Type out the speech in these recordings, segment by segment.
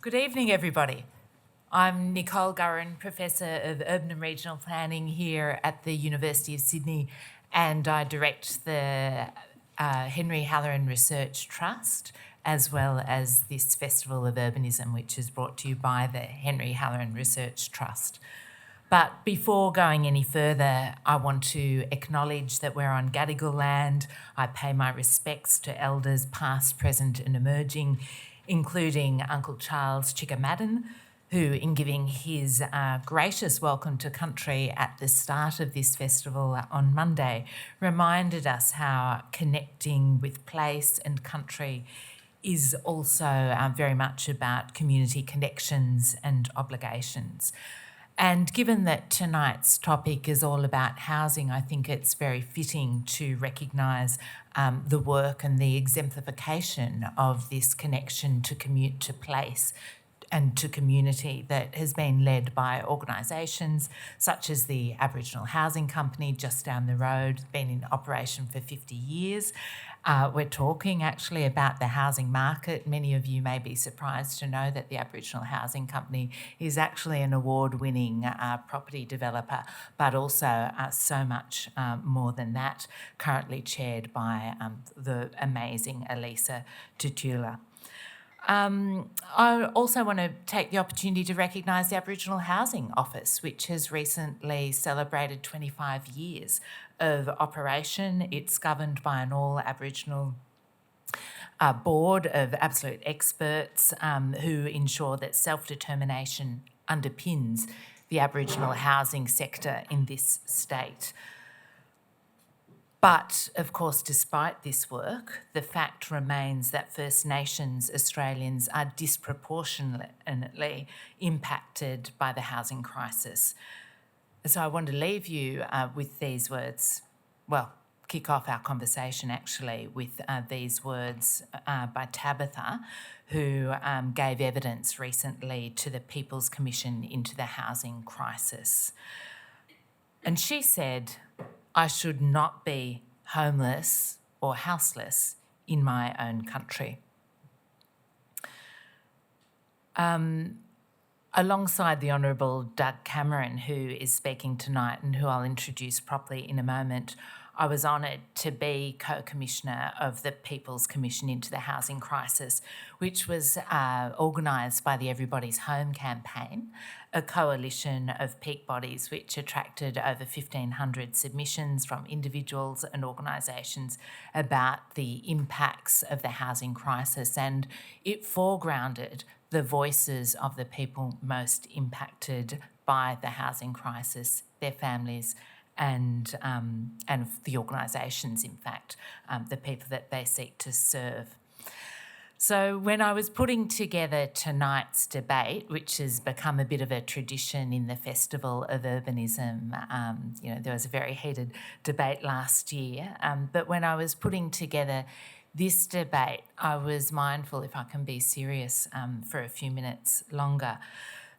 Good evening, everybody. I'm Nicole Gurran, Professor of Urban and Regional Planning here at the University of Sydney, and I direct the Henry Halloran Research Trust, as well as this Festival of Urbanism, which is brought to you by the Henry Halloran Research Trust. But before going any further, I want to acknowledge that we're on Gadigal land. I pay my respects to elders past, present and emerging, including Uncle Charles Chickamadden, who, in giving his gracious welcome to country at the start of this festival on Monday, reminded us how connecting with place and country is also very much about community connections and obligations. And given that tonight's topic is all about housing, I think it's very fitting to recognise the work and the exemplification of this connection to place and to community that has been led by organisations such as the Aboriginal Housing Company just down the road, been in operation for 50 years. We're talking actually about the housing market. Many of you may be surprised to know that the Aboriginal Housing Company is actually an award-winning property developer, but also so much more than that, currently chaired by the amazing Elisa Tutula. I also want to take the opportunity to recognise the Aboriginal Housing Office, which has recently celebrated 25 years of operation. It's governed by an all-Aboriginal board of absolute experts who ensure that self-determination underpins the Aboriginal housing sector in this state. But, of course, despite this work, the fact remains that First Nations Australians are disproportionately impacted by the housing crisis. So I want to leave you with these words, kick off our conversation actually with these words by Tabitha, who gave evidence recently to the People's Commission into the housing crisis. And she said, I should not be homeless or houseless in my own country. Alongside the Honourable Doug Cameron, who is speaking tonight and who I'll introduce properly in a moment, I was honoured to be co-commissioner of the People's Commission into the Housing Crisis, which was organised by the Everybody's Home campaign, a coalition of peak bodies which attracted over 1,500 submissions from individuals and organisations about the impacts of the housing crisis, and it foregrounded the voices of the people most impacted by the housing crisis, their families, and the organisations, in fact, the people that they seek to serve. So when I was putting together tonight's debate, which has become a bit of a tradition in the Festival of Urbanism, there was a very heated debate last year, but when I was putting together this debate, I was mindful, if I can be serious for a few minutes longer,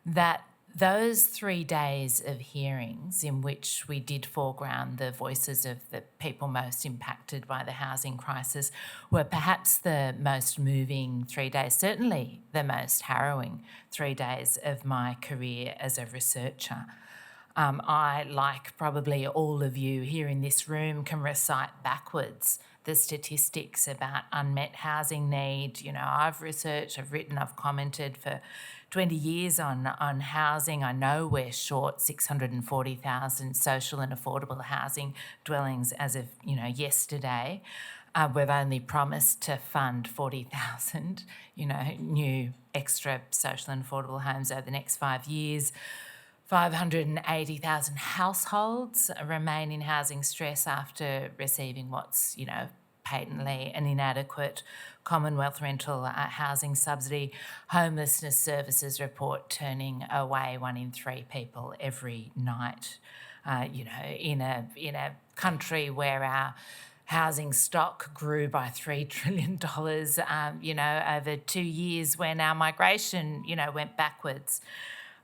that those 3 days of hearings in which we did foreground the voices of the people most impacted by the housing crisis were perhaps the most moving 3 days, certainly the most harrowing 3 days of my career as a researcher. I, like probably all of you here in this room, can recite backwards the statistics about unmet housing need. I've researched, I've written, I've commented for 20 years on housing. I know we're short 640,000 social and affordable housing dwellings as of, yesterday. We've only promised to fund 40,000, new extra social and affordable homes over the next 5 years. 580,000 households remain in housing stress after receiving what's, patently an inadequate Commonwealth rental housing subsidy. Homelessness services report turning away 1 in 3 people every night. In a country where our housing stock grew by $3 trillion, over 2 years, when our migration, went backwards.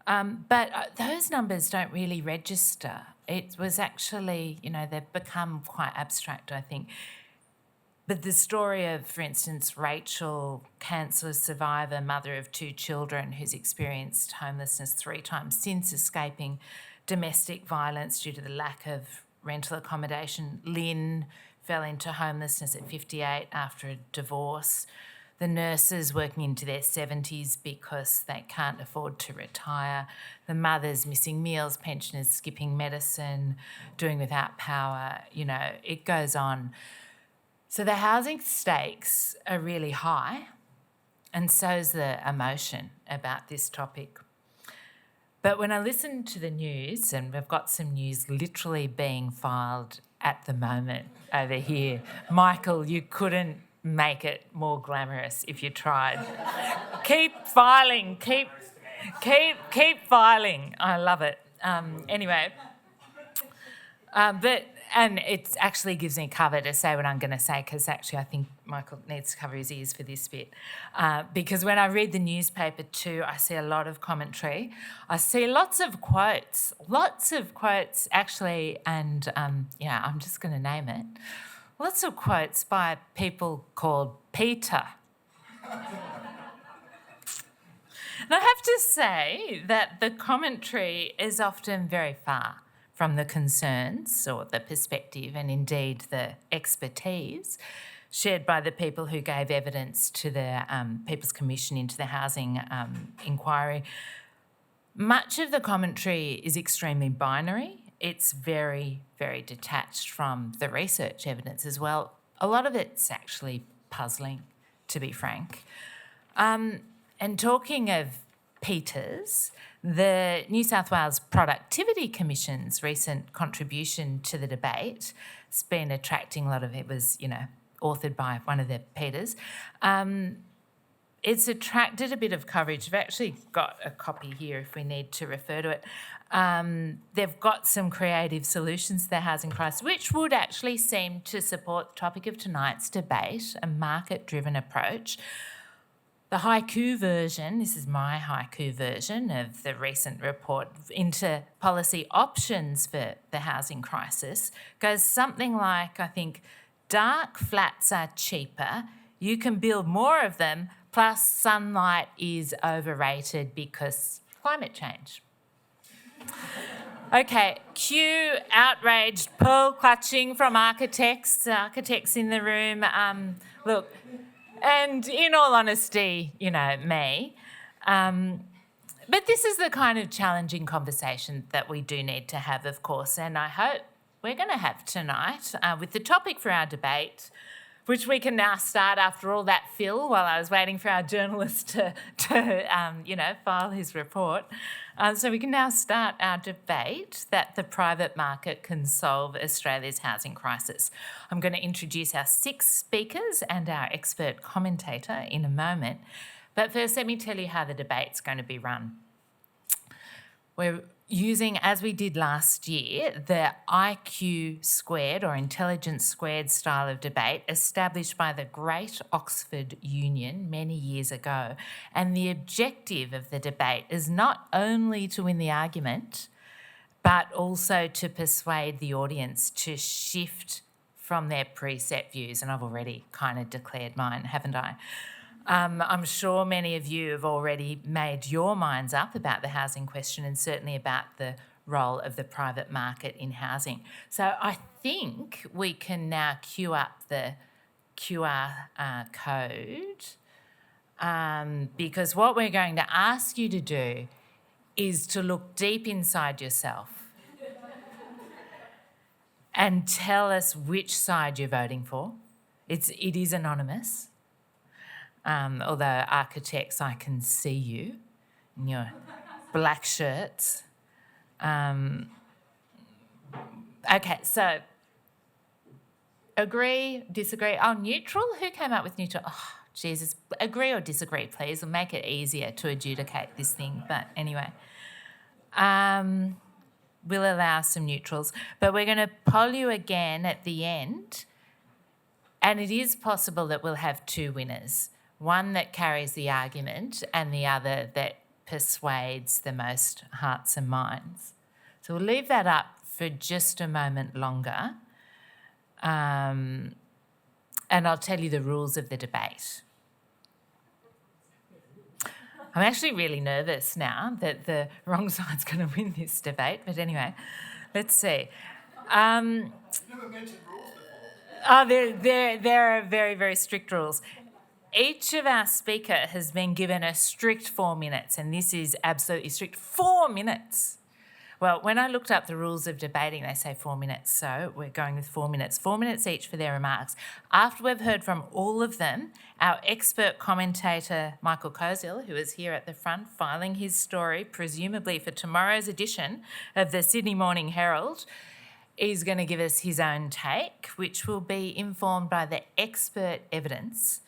But those numbers don't really register. It was actually, they've become quite abstract, I think. But the story of, for instance, Rachel, cancer survivor, mother of 2 children, who's experienced homelessness 3 times since escaping domestic violence due to the lack of rental accommodation. Lynn fell into homelessness at 58 after a divorce. The nurses working into their 70s because they can't afford to retire. The mothers missing meals, pensioners skipping medicine, doing without power. You know, it goes on. So the housing stakes are really high, and so's the emotion about this topic. But when I listen to the news, and we've got some news literally being filed at the moment over here, Michael, you couldn't make it more glamorous if you tried. Keep filing, keep filing. I love it. Anyway, and it actually gives me cover to say what I'm going to say, because actually I think Michael needs to cover his ears for this bit. Because when I read the newspaper too, I see a lot of commentary. I see lots of quotes actually, and I'm just going to name it. Lots of quotes by people called Peter. And I have to say that the commentary is often very far from the concerns or the perspective, and indeed the expertise shared by the people who gave evidence to the People's Commission into the housing inquiry. Much of the commentary is extremely binary. It's very, very detached from the research evidence as well. A lot of it's actually puzzling, to be frank. And talking of Peters, the New South Wales Productivity Commission's recent contribution to the debate has been attracting a lot of it. Was, authored by one of the Peters. It's attracted a bit of coverage. I've actually got a copy here if we need to refer to it. They've got some creative solutions to the housing crisis, which would actually seem to support the topic of tonight's debate, a market-driven approach. The haiku version, this is my haiku version of the recent report into policy options for the housing crisis, goes something like, I think, dark flats are cheaper, you can build more of them, plus sunlight is overrated because climate change. Okay, cue outraged pearl clutching from architects in the room. Look, and in all honesty, me. But this is the kind of challenging conversation that we do need to have, of course, and I hope we're going to have tonight with the topic for our debate, which we can now start after all that fill while I was waiting for our journalist to file his report. So we can now start our debate that the private market can solve Australia's housing crisis. I'm going to introduce our 6 speakers and our expert commentator in a moment. But first, let me tell you how the debate's going to be run. We're using, as we did last year, the IQ squared or intelligence squared style of debate established by the Great Oxford Union many years ago. And the objective of the debate is not only to win the argument, but also to persuade the audience to shift from their preset views. And I've already kind of declared mine, haven't I? I'm sure many of you have already made your minds up about the housing question and certainly about the role of the private market in housing. So I think we can now queue up the QR code because what we're going to ask you to do is to look deep inside yourself and tell us which side you're voting for. It is anonymous. Although architects, I can see you in your black shirts. Okay, so agree, disagree. Oh, neutral? Who came up with neutral? Oh, Jesus. Agree or disagree, please. We'll make it easier to adjudicate this thing. But anyway, we'll allow some neutrals. But we're going to poll you again at the end. And it is possible that we'll have 2 winners. One that carries the argument and the other that persuades the most hearts and minds. So we'll leave that up for just a moment longer. And and I'll tell you the rules of the debate. I'm actually really nervous now that the wrong side's going to win this debate, but anyway, let's see. Never mentioned rules before. Oh, there are very, very strict rules. Each of our speaker has been given a strict 4 minutes, and this is absolutely strict. 4 minutes. Well, when I looked up the rules of debating, they say 4 minutes, so we're going with 4 minutes. 4 minutes each for their remarks. After we've heard from all of them, our expert commentator, Michael Koziel, who is here at the front filing his story, presumably for tomorrow's edition of the Sydney Morning Herald, is going to give us his own take, which will be informed by the expert evidence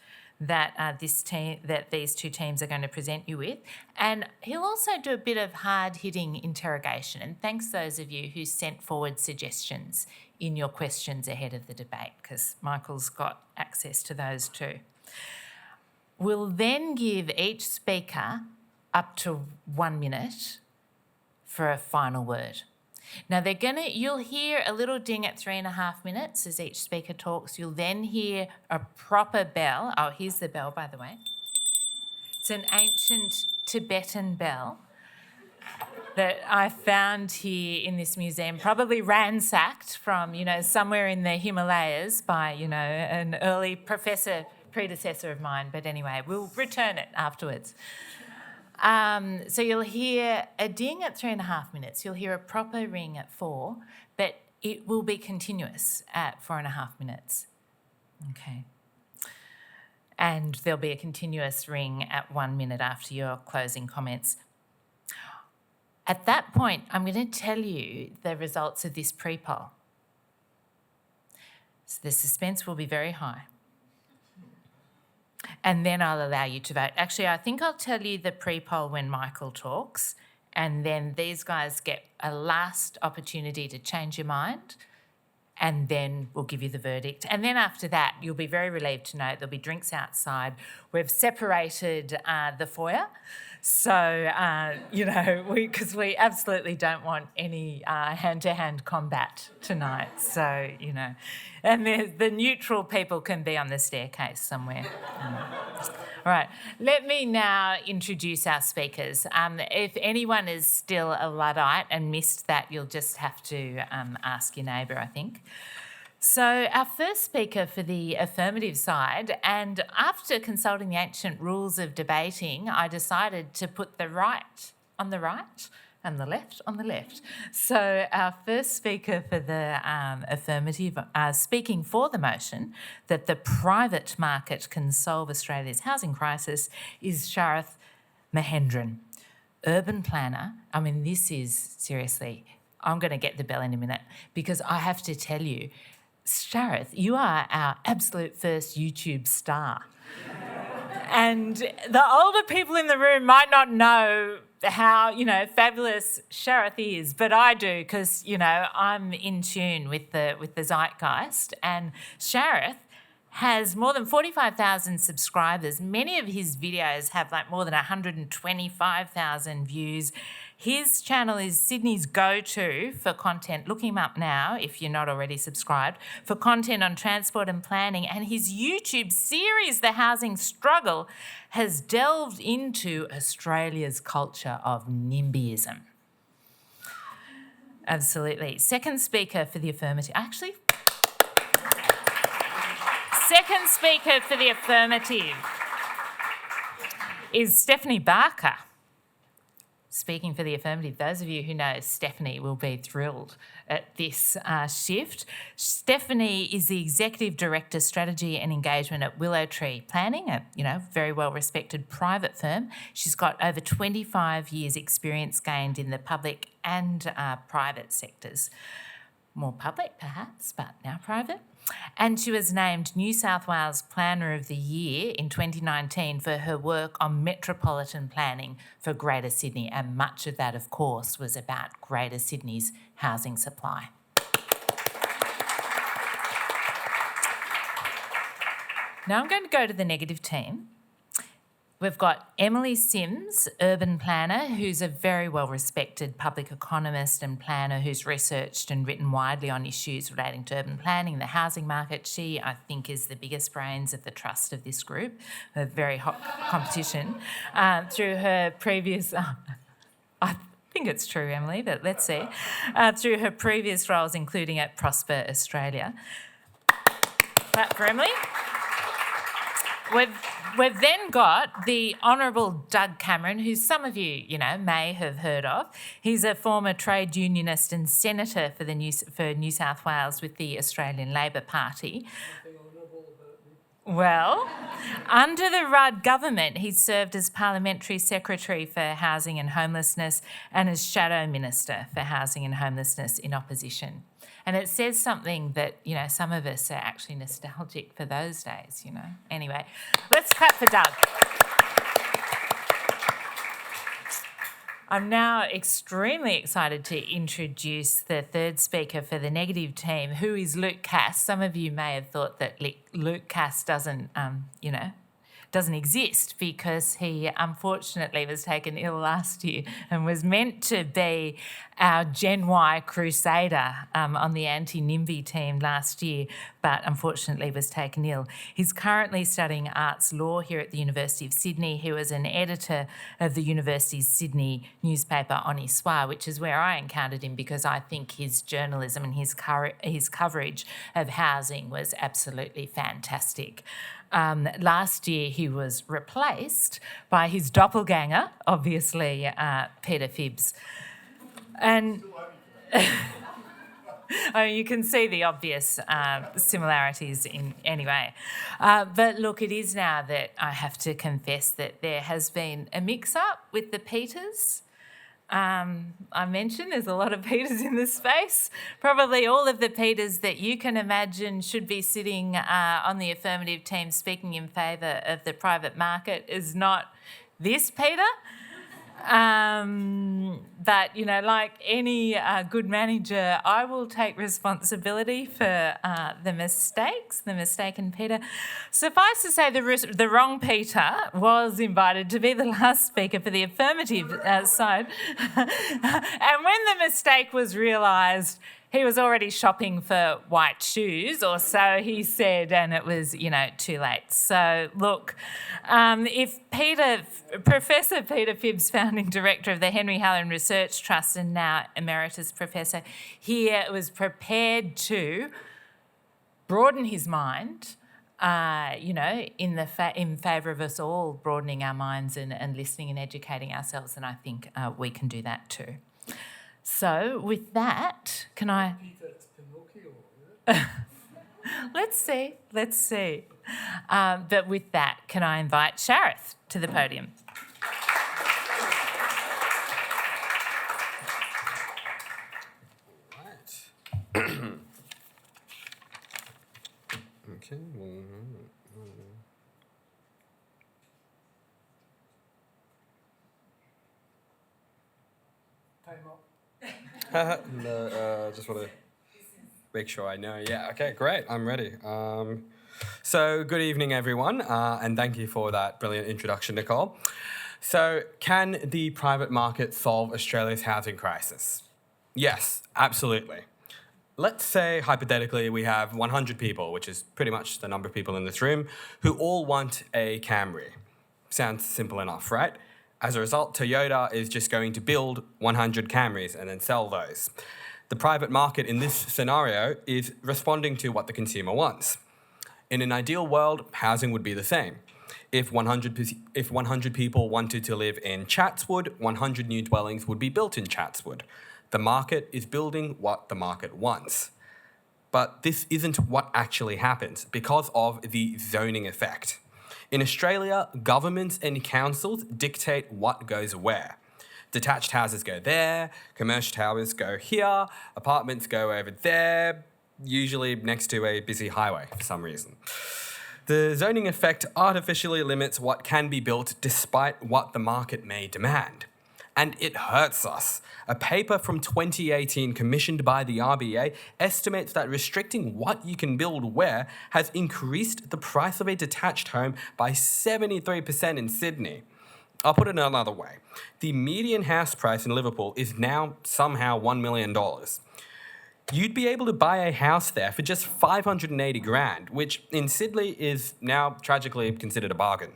that these two teams are going to present you with. And he'll also do a bit of hard-hitting interrogation. And thanks those of you who sent forward suggestions in your questions ahead of the debate, because Michael's got access to those too. We'll then give each speaker up to 1 minute for a final word. Now you'll hear a little ding at 3.5 minutes as each speaker talks. You'll then hear a proper bell. Oh, here's the bell, by the way. It's an ancient Tibetan bell that I found here in this museum, probably ransacked from, somewhere in the Himalayas by, an early predecessor of mine. But anyway, we'll return it afterwards. So you'll hear a ding at 3.5 minutes. You'll hear a proper ring at 4, but it will be continuous at 4.5 minutes. Okay. And there'll be a continuous ring at 1 minute after your closing comments. At that point, I'm going to tell you the results of this pre-poll. So the suspense will be very high. And then I'll allow you to vote. Actually, I think I'll tell you the pre-poll when Michael talks, and then these guys get a last opportunity to change your mind, and then we'll give you the verdict. And then after that, you'll be very relieved to know there'll be drinks outside. We've separated the foyer, so, because we absolutely don't want any hand-to-hand combat tonight. So, and the neutral people can be on the staircase somewhere. All right, let me now introduce our speakers. If anyone is still a Luddite and missed that, you'll just have to ask your neighbour, I think. So our first speaker for the affirmative side, and after consulting the ancient rules of debating, I decided to put the right on the right and the left on the left. So our first speaker for the affirmative, speaking for the motion that the private market can solve Australia's housing crisis, is Sharath Mahendran, urban planner. I mean, this is, seriously, I'm going to get the bell in a minute, because I have to tell you, Sharath, you are our absolute first YouTube star. And the older people in the room might not know how, fabulous Sharath is, but I do, because, I'm in tune with the zeitgeist. And Sharath has more than 45,000 subscribers. Many of his videos have more than 125,000 views. His channel is Sydney's go-to for content. Look him up now if you're not already subscribed, for content on transport and planning. And his YouTube series, The Housing Struggle, has delved into Australia's culture of NIMBYism. Absolutely. Second speaker for the affirmative. Second speaker for the affirmative is Stephanie Barker. Speaking for the affirmative, those of you who know Stephanie will be thrilled at this shift. Stephanie is the Executive Director, Strategy and Engagement at Willow Tree Planning, a very well-respected private firm. She's got over 25 years' experience gained in the public and private sectors. More public, perhaps, but now private. And she was named New South Wales Planner of the Year in 2019 for her work on metropolitan planning for Greater Sydney, and much of that, of course, was about Greater Sydney's housing supply. Now I'm going to go to the negative team. We've got Emily Sims, urban planner, who's a very well-respected public economist and planner who's researched and written widely on issues relating to urban planning, the housing market. She, I think, is the biggest brains of the trust of this group, a very hot competition. Through her previous... I think it's true, Emily, but let's see. Through her previous roles, including at Prosper Australia. Clap for Emily. We've then got the Honourable Doug Cameron, who some of you, may have heard of. He's a former trade unionist and senator for New South Wales with the Australian Labor Party. Well, under the Rudd government, he served as Parliamentary Secretary for Housing and Homelessness and as Shadow Minister for Housing and Homelessness in opposition. And it says something that, some of us are actually nostalgic for those days, Anyway, let's clap for Doug. I'm now extremely excited to introduce the third speaker for the negative team, who is Luke Cass. Some of you may have thought that Luke Cass doesn't exist because he unfortunately was taken ill last year and was meant to be our Gen Y crusader on the anti-NIMBY team last year, but unfortunately was taken ill. He's currently studying arts law here at the University of Sydney. He was an editor of the University's Sydney newspaper On Histoire, which is where I encountered him because I think his journalism and his coverage of housing was absolutely fantastic. Last year he was replaced by his doppelganger, obviously Peter Phibbs. And you can see the obvious similarities anyway. But look, it is now that I have to confess that there has been a mix-up with the Peters. I mentioned there's a lot of Peters in this space. Probably all of the Peters that you can imagine should be sitting on the affirmative team speaking in favour of the private market is not this Peter. But, like any good manager, I will take responsibility for the mistaken Peter. Suffice to say, the wrong Peter was invited to be the last speaker for the affirmative side. And when the mistake was realised, he was already shopping for white shoes, or so he said, and it was, too late. So, look, if Professor Peter Phibbs, founding director of the Henry Halloran Research Trust and now emeritus professor here, was prepared to broaden his mind, in favour of us all broadening our minds and listening and educating ourselves, then I think we can do that too. So, with that, can I... Let's see. But with that, can I invite Shareth to the podium? Right. Okay. Time up. No, just want to make sure I know. Yeah, okay, great. I'm ready. So good evening, everyone, and thank you for that brilliant introduction, Nicole. So can the private market solve Australia's housing crisis? Yes, absolutely. Let's say, hypothetically, we have 100 people, which is pretty much the number of people in this room, who all want a Camry. Sounds simple enough, right? As a result, Toyota is just going to build 100 Camrys and then sell those. The private market in this scenario is responding to what the consumer wants. In an ideal world, housing would be the same. If 100 people wanted to live in Chatswood, 100 new dwellings would be built in Chatswood. The market is building what the market wants. But this isn't what actually happens because of the zoning effect. In Australia, governments and councils dictate what goes where. Detached houses go there, commercial towers go here, apartments go over there, usually next to a busy highway for some reason. The zoning effect artificially limits what can be built despite what the market may demand. and it hurts us. A paper from 2018 commissioned by the RBA estimates that restricting what you can build where has increased the price of a detached home by 73% in Sydney. I'll put it another way. The median house price in Liverpool is now somehow $1 million. You'd be able to buy a house there for just 580 grand, which in Sydney is now tragically considered a bargain.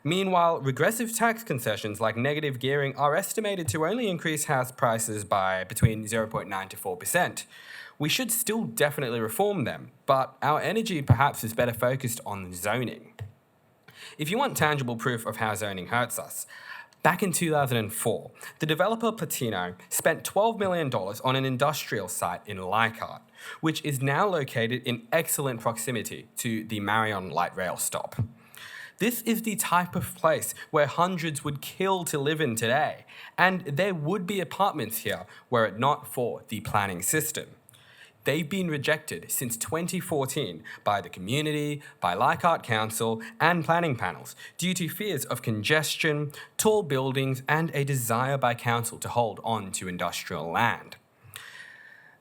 Meanwhile, regressive tax concessions like negative gearing are estimated to only increase house prices by between 0.9 to 4%. We should still definitely reform them, but our energy perhaps is better focused on zoning. If you want tangible proof of how zoning hurts us, back in 2004, the developer Platino spent $12 million on an industrial site in Leichhardt, which is now located in excellent proximity to the Marion light rail stop. This is the type of place where hundreds would kill to live in today, and there would be apartments here were it not for the planning system. They've been rejected since 2014 by the community, by Leichhardt Council, and planning panels due to fears of congestion, tall buildings, and a desire by council to hold on to industrial land.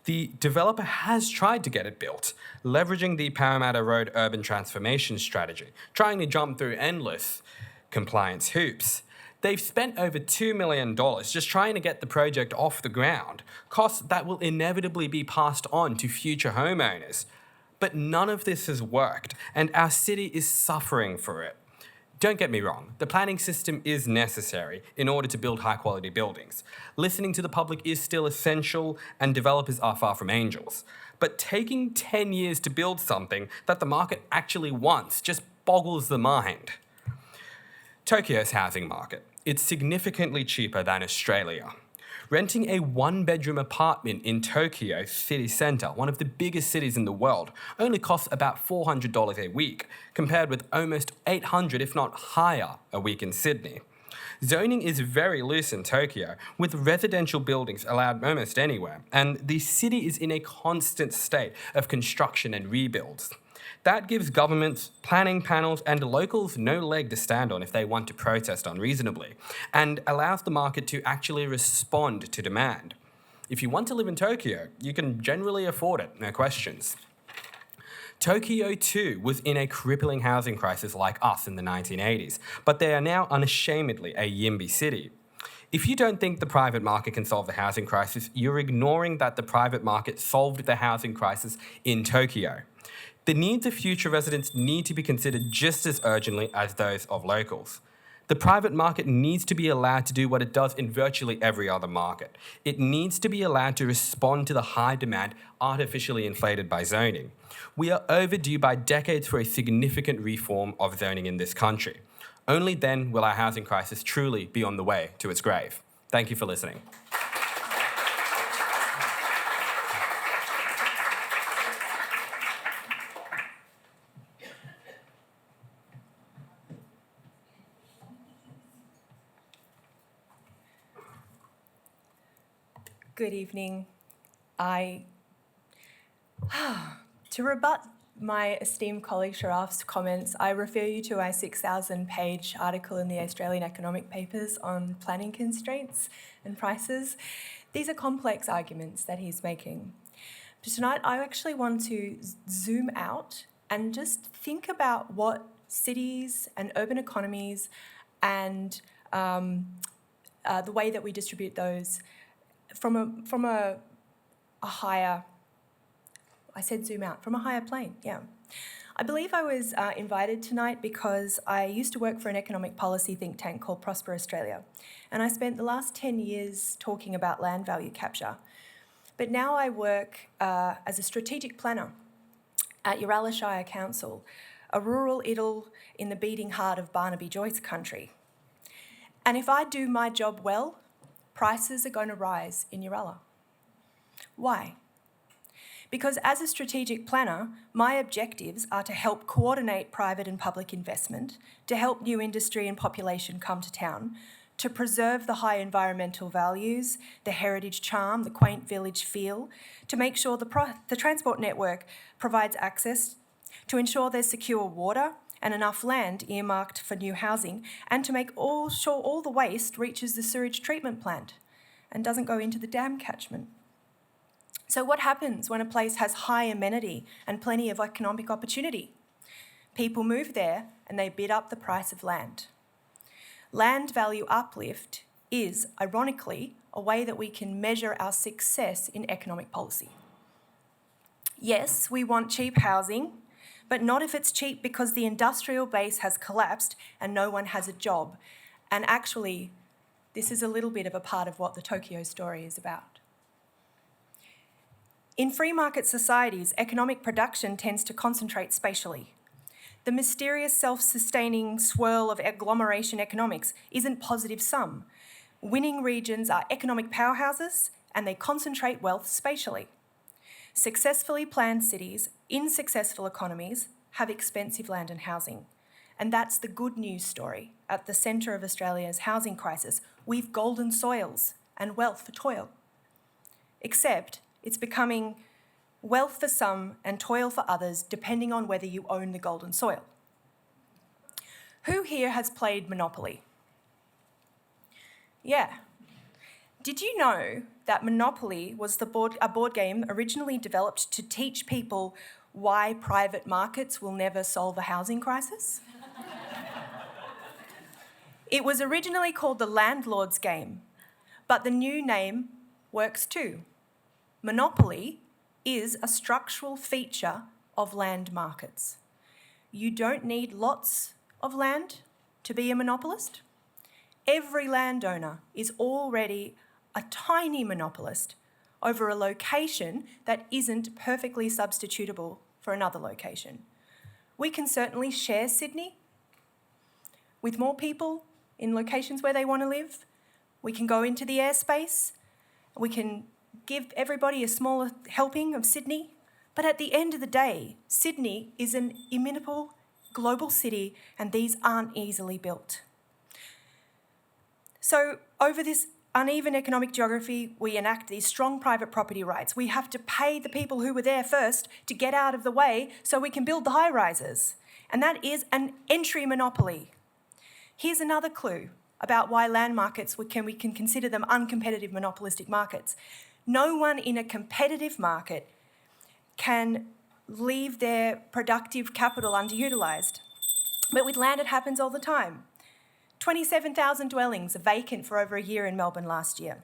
The developer has tried to get it built, leveraging the Parramatta Road urban transformation strategy, trying to jump through endless compliance hoops. They've spent over $2 million just trying to get the project off the ground, costs that will inevitably be passed on to future homeowners. But none of this has worked, and our city is suffering for it. Don't get me wrong, the planning system is necessary in order to build high-quality buildings. Listening to the public is still essential, and developers are far from angels. But taking 10 years to build something that the market actually wants just boggles the mind. Tokyo's housing market. It's significantly cheaper than Australia. Renting a one-bedroom apartment in Tokyo city centre, one of the biggest cities in the world, only costs about $400 a week, compared with almost $800, if not higher, a week in Sydney. Zoning is very loose in Tokyo, with residential buildings allowed almost anywhere, and the city is in a constant state of construction and rebuilds. That gives governments, planning panels, and locals no leg to stand on if they want to protest unreasonably, and allows the market to actually respond to demand. If you want to live in Tokyo, you can generally afford it, no questions. Tokyo too was in a crippling housing crisis like us in the 1980s, but they are now unashamedly a YIMBY city. If you don't think the private market can solve the housing crisis, you're ignoring that the private market solved the housing crisis in Tokyo. The needs of future residents need to be considered just as urgently as those of locals. The private market needs to be allowed to do what it does in virtually every other market. It needs to be allowed to respond to the high demand artificially inflated by zoning. We are overdue by decades for a significant reform of zoning in this country. Only then will our housing crisis truly be on the way to its grave. Thank you for listening. Good evening. To rebut my esteemed colleague Sharaf's comments, I refer you to a 6,000-page article in the Australian Economic Papers on planning constraints and prices. These are complex arguments that he's making. But tonight, I actually want to zoom out and just think about what cities and urban economies and the way that we distribute those from a higher, I said zoom out, from a higher plane, yeah. I believe I was invited tonight because I used to work for an economic policy think tank called Prosper Australia, and I spent the last 10 years talking about land value capture. But now I work as a strategic planner at Uralla Shire Council, a rural idyll in the beating heart of Barnaby Joyce country. And if I do my job well, prices are going to rise in Uralla. Why? Because as a strategic planner, my objectives are to help coordinate private and public investment, to help new industry and population come to town, to preserve the high environmental values, the heritage charm, the quaint village feel, to make sure the transport network provides access, to ensure there's secure water, and enough land earmarked for new housing, and to make sure all the waste reaches the sewage treatment plant and doesn't go into the dam catchment. So what happens when a place has high amenity and plenty of economic opportunity? People move there and they bid up the price of land. Land value uplift is, ironically, a way that we can measure our success in economic policy. Yes, we want cheap housing, but not if it's cheap because the industrial base has collapsed and no one has a job. And actually, this is a little bit of a part of what the Tokyo story is about. In free market societies, economic production tends to concentrate spatially. The mysterious self-sustaining swirl of agglomeration economics isn't positive sum. Winning regions are economic powerhouses and they concentrate wealth spatially. Successfully planned cities in successful economies have expensive land and housing. And that's the good news story at the centre of Australia's housing crisis. We've golden soils and wealth for toil. Except it's becoming wealth for some and toil for others, depending on whether you own the golden soil. Who here has played Monopoly? Yeah. Did you know that Monopoly was a board game originally developed to teach people why private markets will never solve a housing crisis? It was originally called the Landlord's Game, but the new name works too. Monopoly is a structural feature of land markets. You don't need lots of land to be a monopolist. Every landowner is already a tiny monopolist over a location that isn't perfectly substitutable for another location. We can certainly share Sydney with more people in locations where they want to live. We can go into the airspace. We can give everybody a smaller helping of Sydney. But at the end of the day, Sydney is an inimitable global city and these aren't easily built. So over this uneven economic geography, we enact these strong private property rights. We have to pay the people who were there first to get out of the way so we can build the high-rises. And that is an entry monopoly. Here's another clue about why land markets, we can consider them uncompetitive monopolistic markets. No one in a competitive market can leave their productive capital underutilised. But with land, it happens all the time. 27,000 dwellings are vacant for over a year in Melbourne last year.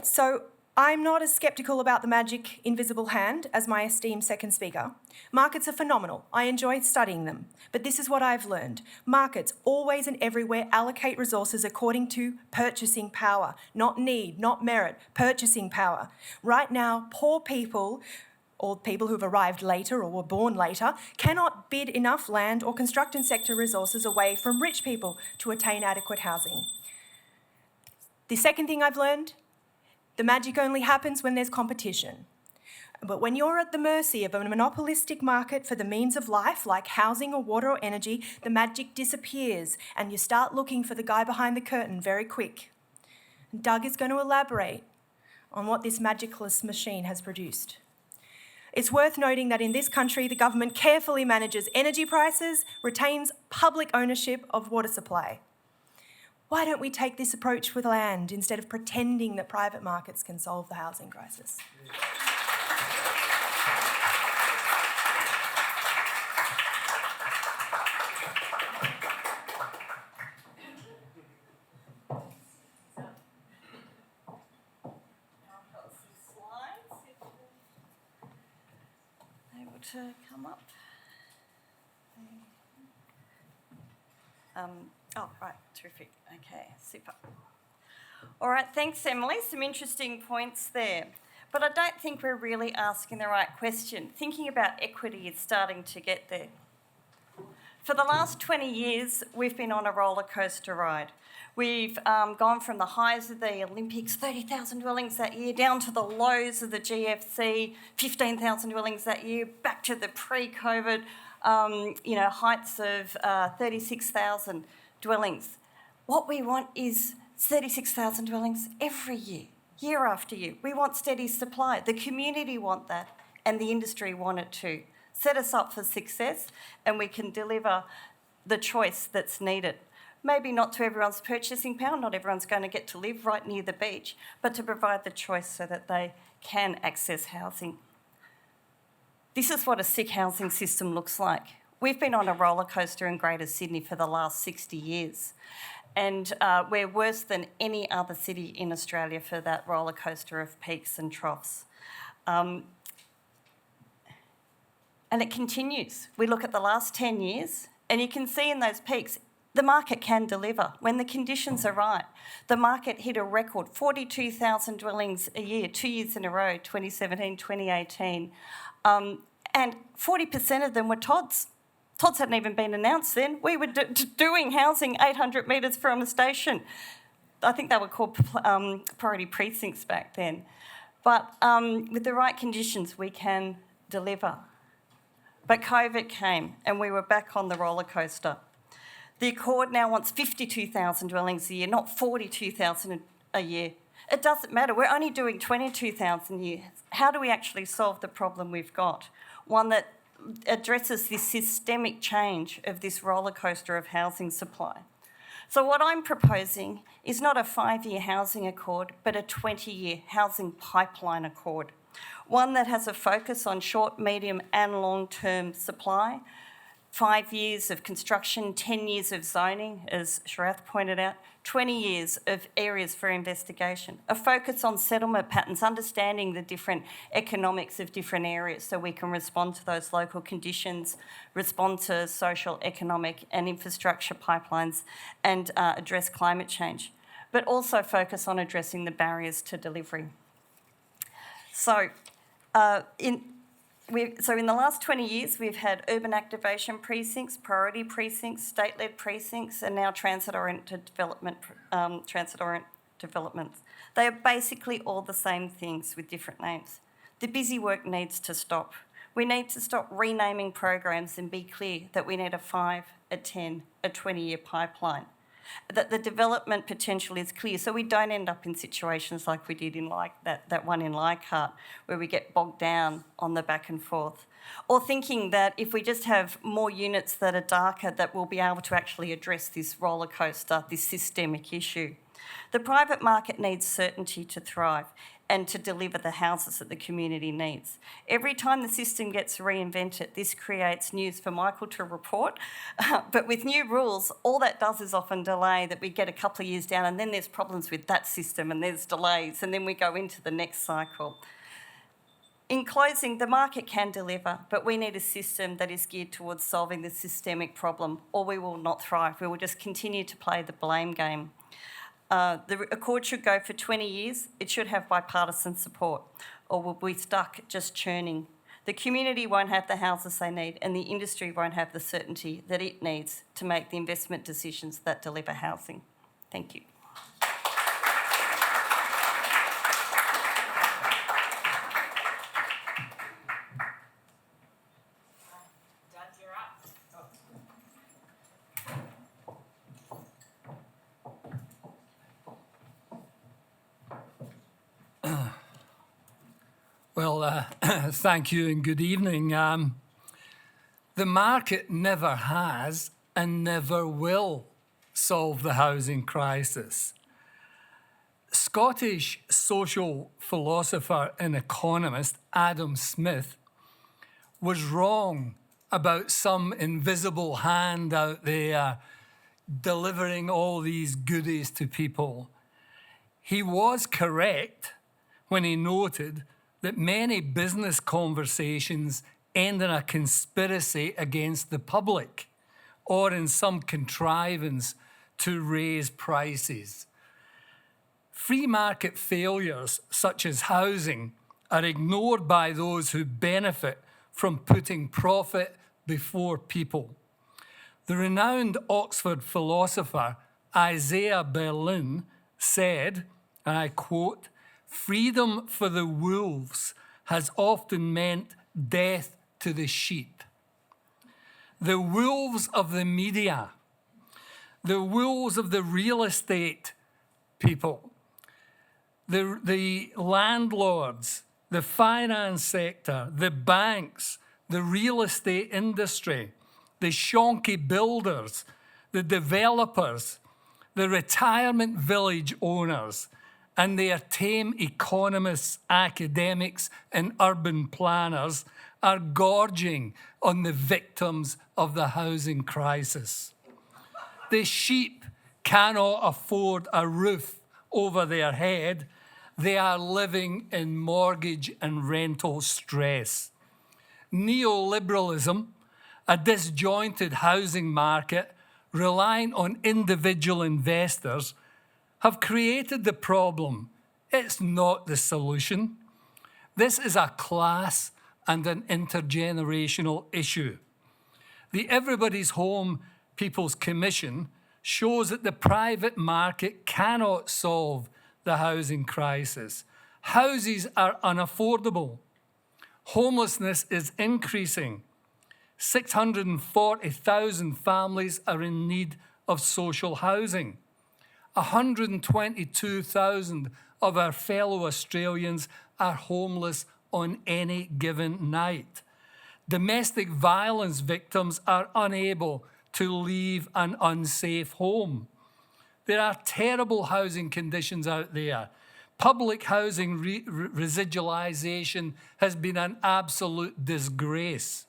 So I'm not as sceptical about the magic invisible hand as my esteemed second speaker. Markets are phenomenal. I enjoy studying them. But this is what I've learned. Markets always and everywhere allocate resources according to purchasing power, not need, not merit, purchasing power. Right now, poor people or people who've arrived later or were born later, cannot bid enough land or construction sector resources away from rich people to attain adequate housing. The second thing I've learned, the magic only happens when there's competition. But when you're at the mercy of a monopolistic market for the means of life, like housing or water or energy, the magic disappears and you start looking for the guy behind the curtain very quick. Doug is going to elaborate on what this magicless machine has produced. It's worth noting that in this country, the government carefully manages energy prices, retains public ownership of water supply. Why don't we take this approach with land instead of pretending that private markets can solve the housing crisis? To come up. Right, terrific. Okay, super. All right, thanks, Emily. Some interesting points there. But I don't think we're really asking the right question. Thinking about equity is starting to get there. For the last 20 years, we've been on a roller coaster ride. We've gone from the highs of the Olympics, 30,000 dwellings that year, down to the lows of the GFC, 15,000 dwellings that year, back to the pre-COVID, heights of 36,000 dwellings. What we want is 36,000 dwellings every year, year after year. We want steady supply. The community want that, and the industry want it too. set us up for success, and we can deliver the choice that's needed. Maybe not to everyone's purchasing power, not everyone's going to get to live right near the beach, but to provide the choice so that they can access housing. This is what a sick housing system looks like. We've been on a roller coaster in Greater Sydney for the last 60 years, and we're worse than any other city in Australia for that roller coaster of peaks and troughs. And it continues. We look at the last 10 years, and you can see in those peaks, the market can deliver when the conditions are right. The market hit a record 42,000 dwellings a year, 2 years in a row, 2017, 2018. And 40% of them were TODs. TODs hadn't even been announced then. We were doing housing 800 metres from a station. I think they were called priority precincts back then. But with the right conditions, we can deliver. But COVID came and we were back on the roller coaster. The Accord now wants 52,000 dwellings a year, not 42,000 a year. It doesn't matter. We're only doing 22,000 a year. How do we actually solve the problem we've got? One that addresses this systemic change of this roller coaster of housing supply. So what I'm proposing is not a 5-year housing accord, but a 20-year housing pipeline accord. One that has a focus on short, medium and long-term supply, 5 years of construction, 10 years of zoning, as Sharath pointed out, 20 years of areas for investigation, a focus on settlement patterns, understanding the different economics of different areas so we can respond to those local conditions, respond to social, economic and infrastructure pipelines and address climate change, but also focus on addressing the barriers to delivery. So in the last 20 years, we've had urban activation precincts, priority precincts, state-led precincts, and now transit-oriented developments. They are basically all the same things with different names. The busy work needs to stop. We need to stop renaming programs and be clear that we need a 5, a 10, a 20-year pipeline. That the development potential is clear, so we don't end up in situations like we did in that one in Leichhardt, where we get bogged down on the back and forth. Or thinking that if we just have more units that are darker, that we'll be able to actually address this roller coaster, this systemic issue. The private market needs certainty to thrive and to deliver the houses that the community needs. Every time the system gets reinvented, this creates news for Michael to report. But with new rules, all that does is often delay that we get a couple of years down, and then there's problems with that system and there's delays, and then we go into the next cycle. In closing, the market can deliver, but we need a system that is geared towards solving the systemic problem, or we will not thrive. We will just continue to play the blame game. The Accord should go for 20 years. It should have bipartisan support, or we'll be stuck just churning. The community won't have the houses they need, and the industry won't have the certainty that it needs to make the investment decisions that deliver housing. Thank you. Well, thank you and good evening. The market never has and never will solve the housing crisis. Scottish social philosopher and economist Adam Smith was wrong about some invisible hand out there delivering all these goodies to people. He was correct when he noted that many business conversations end in a conspiracy against the public or in some contrivance to raise prices. Free market failures, such as housing, are ignored by those who benefit from putting profit before people. The renowned Oxford philosopher Isaiah Berlin said, and I quote, "Freedom for the wolves has often meant death to the sheep." The wolves of the media, the wolves of the real estate people, the landlords, the finance sector, the banks, the real estate industry, the shonky builders, the developers, the retirement village owners, and their tame economists, academics, and urban planners are gorging on the victims of the housing crisis. The sheep cannot afford a roof over their head. They are living in mortgage and rental stress. Neoliberalism, a disjointed housing market relying on individual investors, have created the problem. It's not the solution. This is a class and an intergenerational issue. The Everybody's Home People's Commission shows that the private market cannot solve the housing crisis. Houses are unaffordable. Homelessness is increasing. 640,000 families are in need of social housing. 122,000 of our fellow Australians are homeless on any given night. Domestic violence victims are unable to leave an unsafe home. There are terrible housing conditions out there. Public housing residualisation has been an absolute disgrace.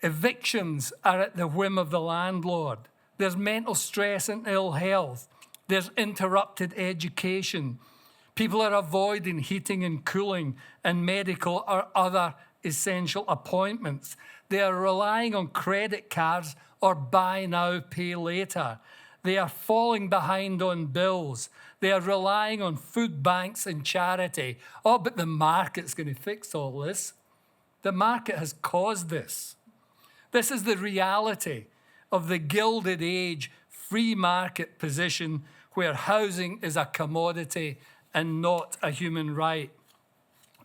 Evictions are at the whim of the landlord. There's mental stress and ill health. There's interrupted education. People are avoiding heating and cooling and medical or other essential appointments. They are relying on credit cards or buy now, pay later. They are falling behind on bills. They are relying on food banks and charity. Oh, but the market's going to fix all this. The market has caused this. This is the reality of the Gilded Age free market position where housing is a commodity and not a human right.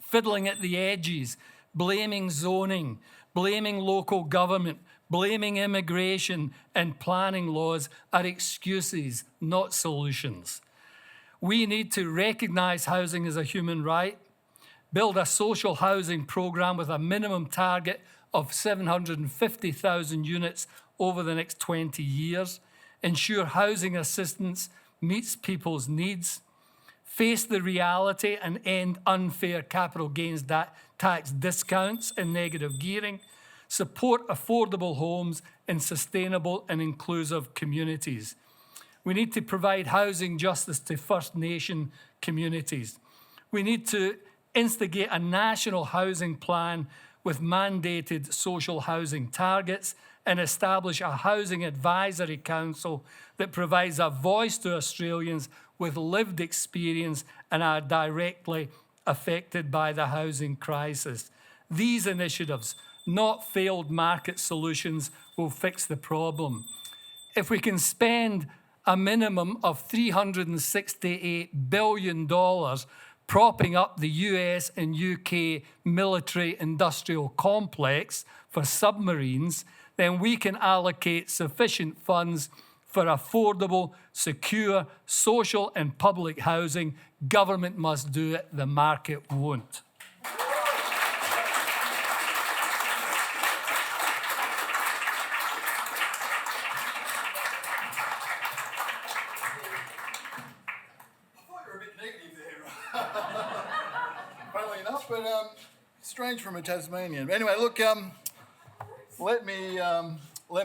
Fiddling at the edges, blaming zoning, blaming local government, blaming immigration and planning laws are excuses, not solutions. We need to recognise housing as a human right, build a social housing programme with a minimum target of 750,000 units over the next 20 years, ensure housing assistance meets people's needs, face the reality and end unfair capital gains tax discounts and negative gearing, support affordable homes in sustainable and inclusive communities. We need to provide housing justice to First Nation communities. We need to instigate a national housing plan with mandated social housing targets and establish a housing advisory council that provides a voice to Australians with lived experience and are directly affected by the housing crisis. These initiatives, not failed market solutions, will fix the problem. If we can spend a minimum of $368 billion propping up the US and UK military-industrial complex for submarines, then we can allocate sufficient funds for affordable, secure, social and public housing. Government must do it, the market won't. Funnily enough, but strange from a Tasmanian. Anyway, look, let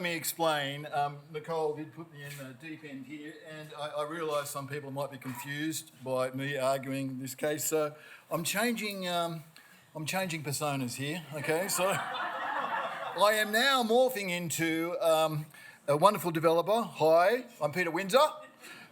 me explain. Nicole did put me in the deep end here, and I realise some people might be confused by me arguing this case. So I'm changing personas here. Okay, so I am now morphing into a wonderful developer. Hi, I'm Peter Windsor.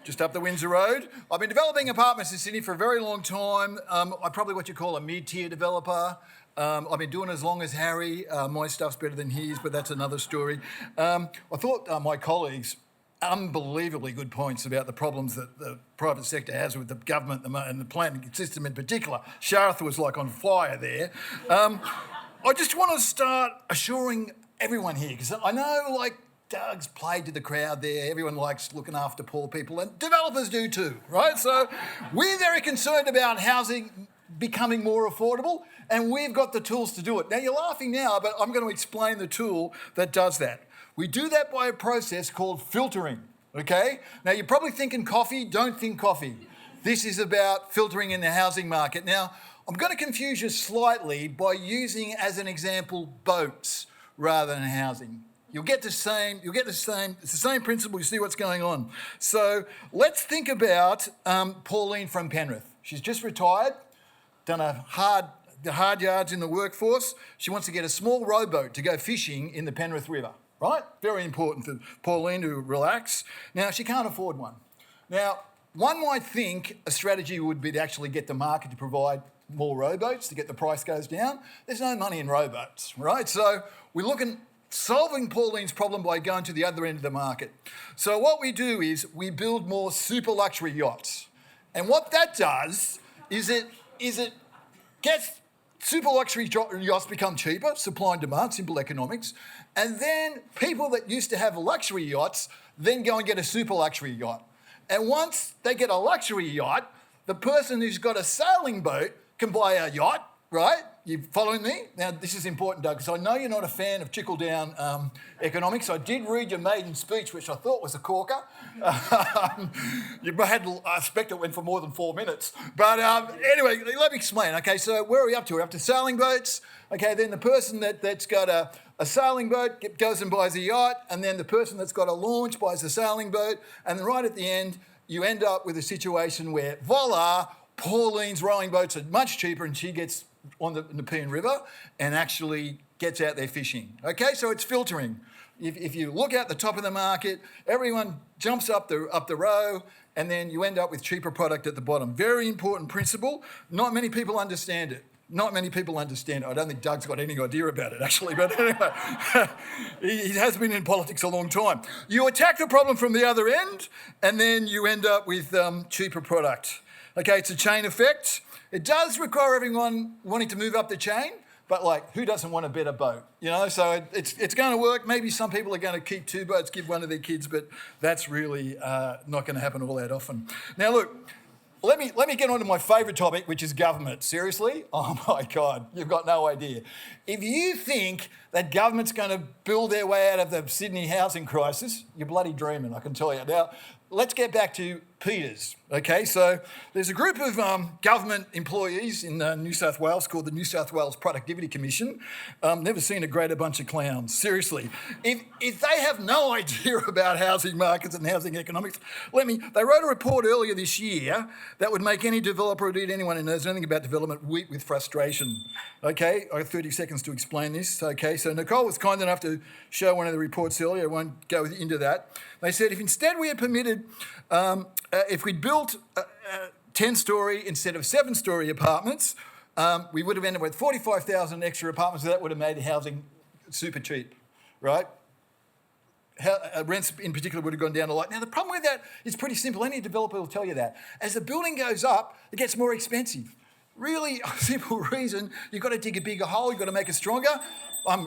Just up the Windsor Road. I've been developing apartments in Sydney for a very long time. I'm probably what you call a mid-tier developer. I've been doing it as long as Harry. My stuff's better than his, but that's another story. I thought my colleagues, unbelievably good points about the problems that the private sector has with the government and the planning system in particular. Sharath was like on fire there. I just want to start assuring everyone here, because I know like Doug's played to the crowd there. Everyone likes looking after poor people, and developers do too, right? So we're very concerned about housing becoming more affordable, and we've got the tools to do it. Now, you're laughing now, but I'm going to explain the tool that does that. We do that by a process called filtering, okay? Now, you're probably thinking coffee. Don't think coffee. This is about filtering in the housing market. Now, I'm going to confuse you slightly by using as an example boats rather than housing. You'll get the same, it's the same principle, you see what's going on. So let's think about Pauline from Penrith. She's just retired, done the hard yards in the workforce. She wants to get a small rowboat to go fishing in the Penrith River, right? Very important for Pauline to relax. Now, she can't afford one. Now, one might think a strategy would be to actually get the market to provide more rowboats to get the price goes down. There's no money in rowboats, right? So we're looking solving Pauline's problem by going to the other end of the market. So what we do is we build more super luxury yachts. And what that does is it gets super luxury yachts become cheaper, supply and demand, simple economics. And then people that used to have luxury yachts then go and get a super luxury yacht. And once they get a luxury yacht, the person who's got a sailing boat can buy a yacht, right? You following me? Now, this is important, Doug, because I know you're not a fan of trickle-down economics. I did read your maiden speech, which I thought was a corker. I suspect it went for more than 4 minutes. But anyway, let me explain. Okay, so where are we up to? We're up to sailing boats. Okay, then the person that's got a sailing boat goes and buys a yacht, and then the person that's got a launch buys a sailing boat, and then right at the end, you end up with a situation where, voila, Pauline's rowing boats are much cheaper and she gets on the Nepean River and actually gets out there fishing. Okay, so it's filtering. If you look out the top of the market, everyone jumps up the row, and then you end up with cheaper product at the bottom. Very important principle. Not many people understand it. I don't think Doug's got any idea about it, actually, but anyway, he has been in politics a long time. You attack the problem from the other end, and then you end up with cheaper product. Okay, it's a chain effect. It does require everyone wanting to move up the chain, but like, who doesn't want a better boat? You know, so it's going to work. Maybe some people are going to keep 2 boats, give one to their kids, but that's really not going to happen all that often. Now, look, let me get on to my favourite topic, which is government. Seriously? Oh my God, you've got no idea. If you think that government's going to build their way out of the Sydney housing crisis, you're bloody dreaming, I can tell you. Now, let's get back to Peters. Okay, so there's a group of government employees in New South Wales called the New South Wales Productivity Commission. Never seen a greater bunch of clowns, seriously. If they have no idea about housing markets and housing economics, they wrote a report earlier this year that would make any developer, or indeed anyone who knows anything about development, weep with frustration. Okay, I have 30 seconds to explain this. Okay, so Nicole was kind enough to show one of the reports earlier. I won't go into that. They said if instead we had permitted, if we'd built 10-storey instead of 7-storey apartments, we would have ended with 45,000 extra apartments. So that would have made housing super cheap, right? Rents in particular would have gone down a lot. Now, the problem with that is pretty simple. Any developer will tell you that. As the building goes up, it gets more expensive. Really, a simple reason, you've got to dig a bigger hole, you've got to make it stronger.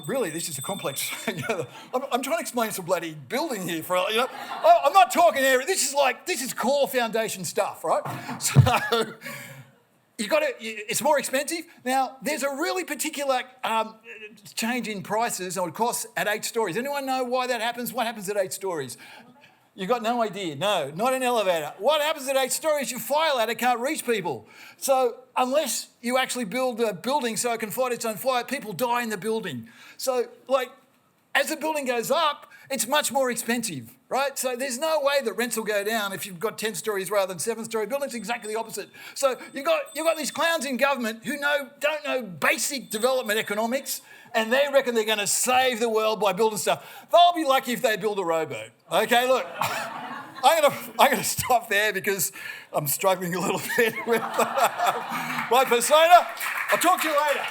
Really, this is a complex. I'm trying to explain some bloody building here I'm not talking area. This is core foundation stuff, right? So it's more expensive. Now, there's a really particular change in prices or costs at 8 stories. Anyone know why that happens? What happens at 8 stories? You've got no idea. No, not an elevator. What happens at 8 stories? Your fire ladder can't reach people. So unless you actually build a building so it can fight its own fire, people die in the building. So, as the building goes up, it's much more expensive, right? So there's no way that rents will go down if you've got 10 stories rather than 7-storey buildings. Exactly the opposite. So you've got these clowns in government who don't know basic development economics, and they reckon they're going to save the world by building stuff. They'll be lucky if they build a rowboat. Okay, look, I'm going to stop there because I'm struggling a little bit with my persona. I'll talk to you later.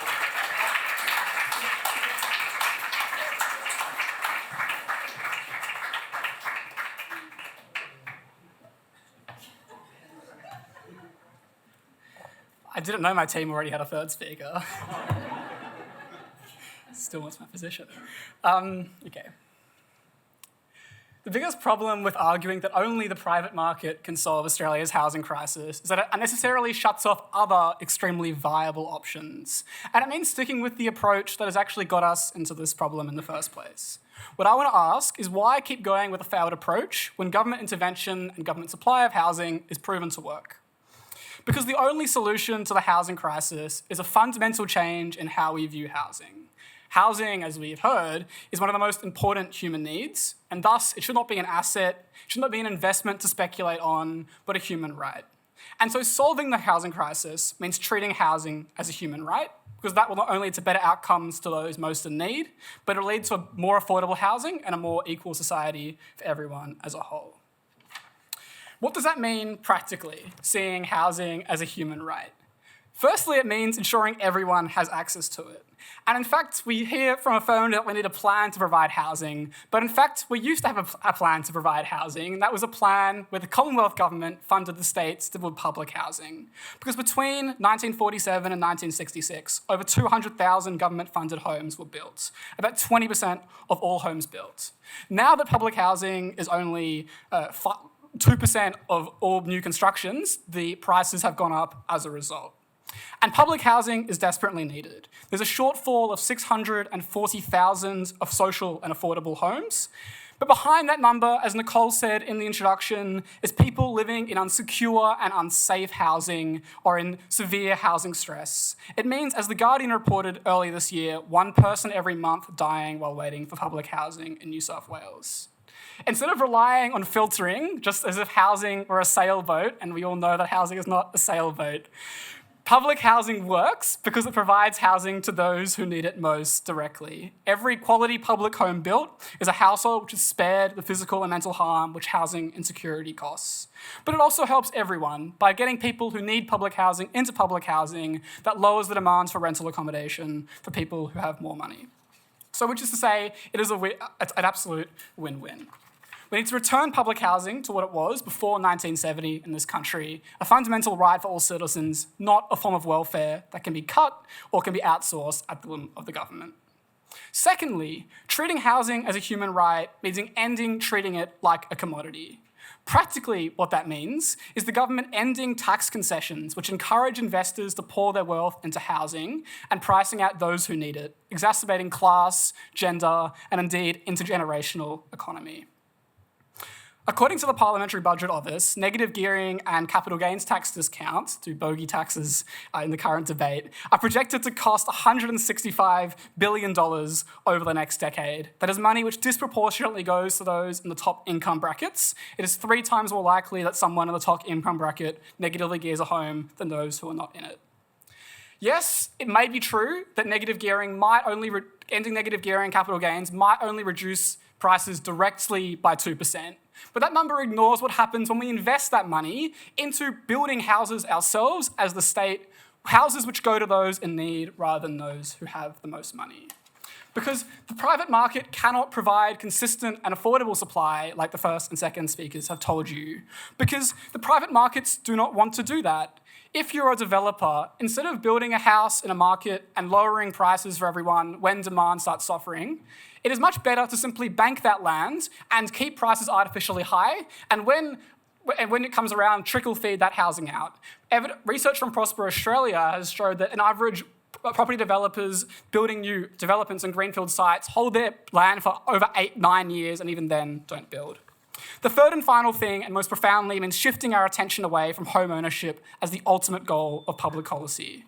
I didn't know my team already had a third speaker. Still wants my position. Okay. The biggest problem with arguing that only the private market can solve Australia's housing crisis is that it unnecessarily shuts off other extremely viable options. And it means sticking with the approach that has actually got us into this problem in the first place. What I want to ask is why keep going with a failed approach when government intervention and government supply of housing is proven to work? Because the only solution to the housing crisis is a fundamental change in how we view housing. Housing, as we've heard, is one of the most important human needs, and thus it should not be an asset, it should not be an investment to speculate on, but a human right. And so solving the housing crisis means treating housing as a human right, because that will not only lead to better outcomes to those most in need, but it will lead to more affordable housing and a more equal society for everyone as a whole. What does that mean practically, seeing housing as a human right? Firstly, it means ensuring everyone has access to it. And in fact, we hear from a phone that we need a plan to provide housing, but in fact, we used to have a plan to provide housing, and that was a plan where the Commonwealth government funded the states to build public housing. Because between 1947 and 1966, over 200,000 government-funded homes were built, about 20% of all homes built. Now that public housing is only 2% of all new constructions, the prices have gone up as a result. And public housing is desperately needed. There's a shortfall of 640,000 of social and affordable homes. But behind that number, as Nicole said in the introduction, is people living in unsecure and unsafe housing or in severe housing stress. It means, as The Guardian reported earlier this year, 1 person every month dying while waiting for public housing in New South Wales. Instead of relying on filtering, just as if housing were a sailboat, and we all know that housing is not a sailboat, public housing works because it provides housing to those who need it most directly. Every quality public home built is a household which is spared the physical and mental harm which housing insecurity costs. But it also helps everyone by getting people who need public housing into public housing that lowers the demands for rental accommodation for people who have more money. So which is to say, it's an absolute win-win. We need to return public housing to what it was before 1970 in this country, a fundamental right for all citizens, not a form of welfare that can be cut or can be outsourced at the whim of the government. Secondly, treating housing as a human right means ending treating it like a commodity. Practically, what that means is the government ending tax concessions which encourage investors to pour their wealth into housing and pricing out those who need it, exacerbating class, gender, and indeed intergenerational economy. According to the Parliamentary Budget Office, negative gearing and capital gains tax discounts, to bogey taxes in the current debate, are projected to cost $165 billion over the next decade. That is money which disproportionately goes to those in the top income brackets. It is 3 times more likely that someone in the top income bracket negatively gears a home than those who are not in it. Yes, it may be true that ending negative gearing and capital gains might only reduce prices directly by 2%. But that number ignores what happens when we invest that money into building houses ourselves as the state, houses which go to those in need rather than those who have the most money. Because the private market cannot provide consistent and affordable supply like the first and second speakers have told you. Because the private markets do not want to do that. If you're a developer, instead of building a house in a market and lowering prices for everyone when demand starts suffering, it is much better to simply bank that land and keep prices artificially high, and when it comes around, trickle feed that housing out. Research from Prosper Australia has showed that an average property developers building new developments and greenfield sites hold their land for over 8-9 years and even then don't build. The third and final thing, and most profoundly, means shifting our attention away from home ownership as the ultimate goal of public policy.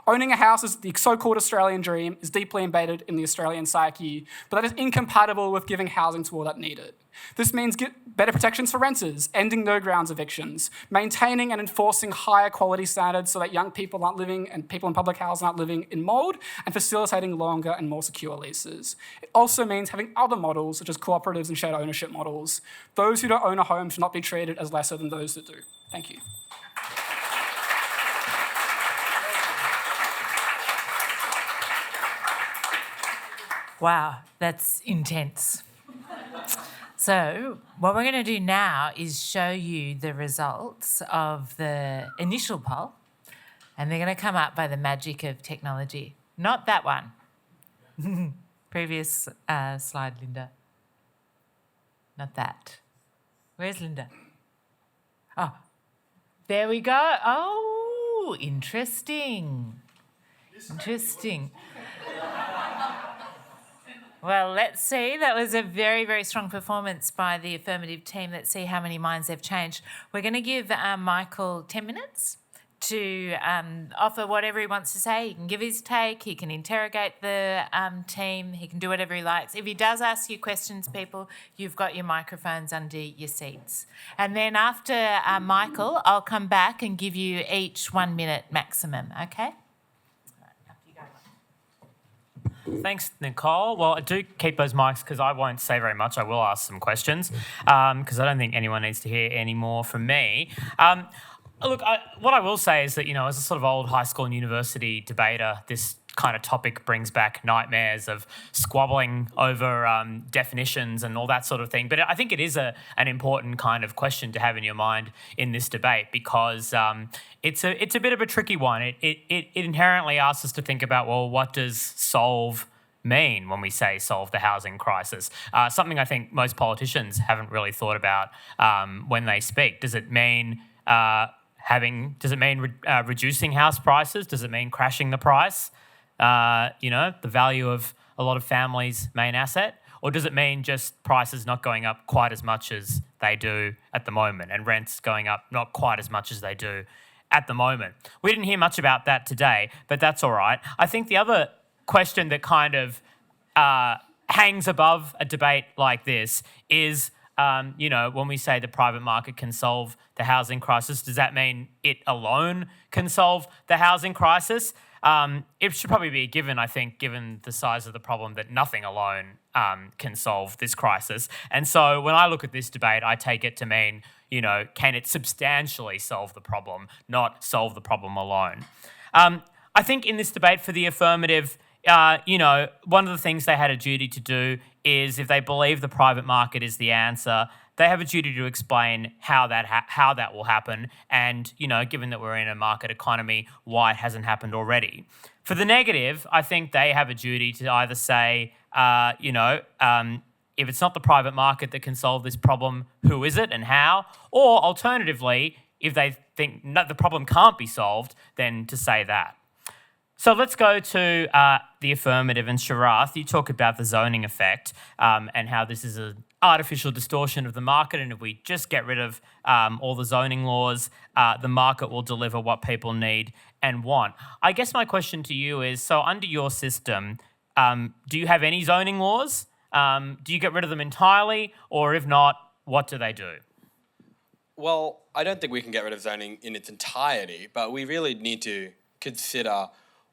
Owning a house as the so-called Australian dream is deeply embedded in the Australian psyche, but that is incompatible with giving housing to all that need it. This means better protections for renters, ending no-grounds evictions, maintaining and enforcing higher quality standards so that young people aren't living and people in public housing aren't living in mould, and facilitating longer and more secure leases. It also means having other models, such as cooperatives and shared ownership models. Those who don't own a home should not be treated as lesser than those that do. Thank you. Wow, that's intense. So what we're going to do now is show you the results of the initial poll, and they're going to come up by the magic of technology. Not that one. Previous slide, Linda. not that. Where's Linda? Oh, there we go. Oh, interesting. Interesting. Well, let's see. That was a very, very strong performance by the affirmative team. Let's see how many minds they've changed. We're going to give Michael 10 minutes to offer whatever he wants to say. He can give his take, he can interrogate the team, he can do whatever he likes. If he does ask you questions, people, you've got your microphones under your seats. And then after Michael, I'll come back and give you each 1 minute maximum, okay? Thanks, Nicole. Well, do keep those mics because I won't say very much. I will ask some questions because I don't think anyone needs to hear any more from me. Look, what I will say is that, as a sort of old high school and university debater, this kind of topic brings back nightmares of squabbling over definitions and all that sort of thing. But I think it is an important kind of question to have in your mind in this debate because it's a bit of a tricky one. It inherently asks us to think about, well, what does solve mean when we say solve the housing crisis? Something I think most politicians haven't really thought about when they speak. Does it mean reducing house prices? Does it mean crashing the price? The value of a lot of families' main asset? Or does it mean just prices not going up quite as much as they do at the moment and rents going up not quite as much as they do at the moment? We didn't hear much about that today, but that's all right. I think the other question that kind of hangs above a debate like this is, when we say the private market can solve the housing crisis, does that mean it alone can solve the housing crisis? It should probably be a given, I think, given the size of the problem, that nothing alone can solve this crisis. And so when I look at this debate, I take it to mean, can it substantially solve the problem, not solve the problem alone? I think in this debate for the affirmative, one of the things they had a duty to do is, if they believe the private market is the answer, they have a duty to explain how that will happen, and given that we're in a market economy, why it hasn't happened already. For the negative, I think they have a duty to either say, if it's not the private market that can solve this problem, who is it and how? Or alternatively, if they think the problem can't be solved, then to say that. So let's go to the affirmative. And Sharath, you talk about the zoning effect and how this is an artificial distortion of the market, and if we just get rid of all the zoning laws, the market will deliver what people need and want. I guess my question to you is, so under your system, do you have any zoning laws? Do you get rid of them entirely? Or if not, what do they do? Well, I don't think we can get rid of zoning in its entirety, but we really need to consider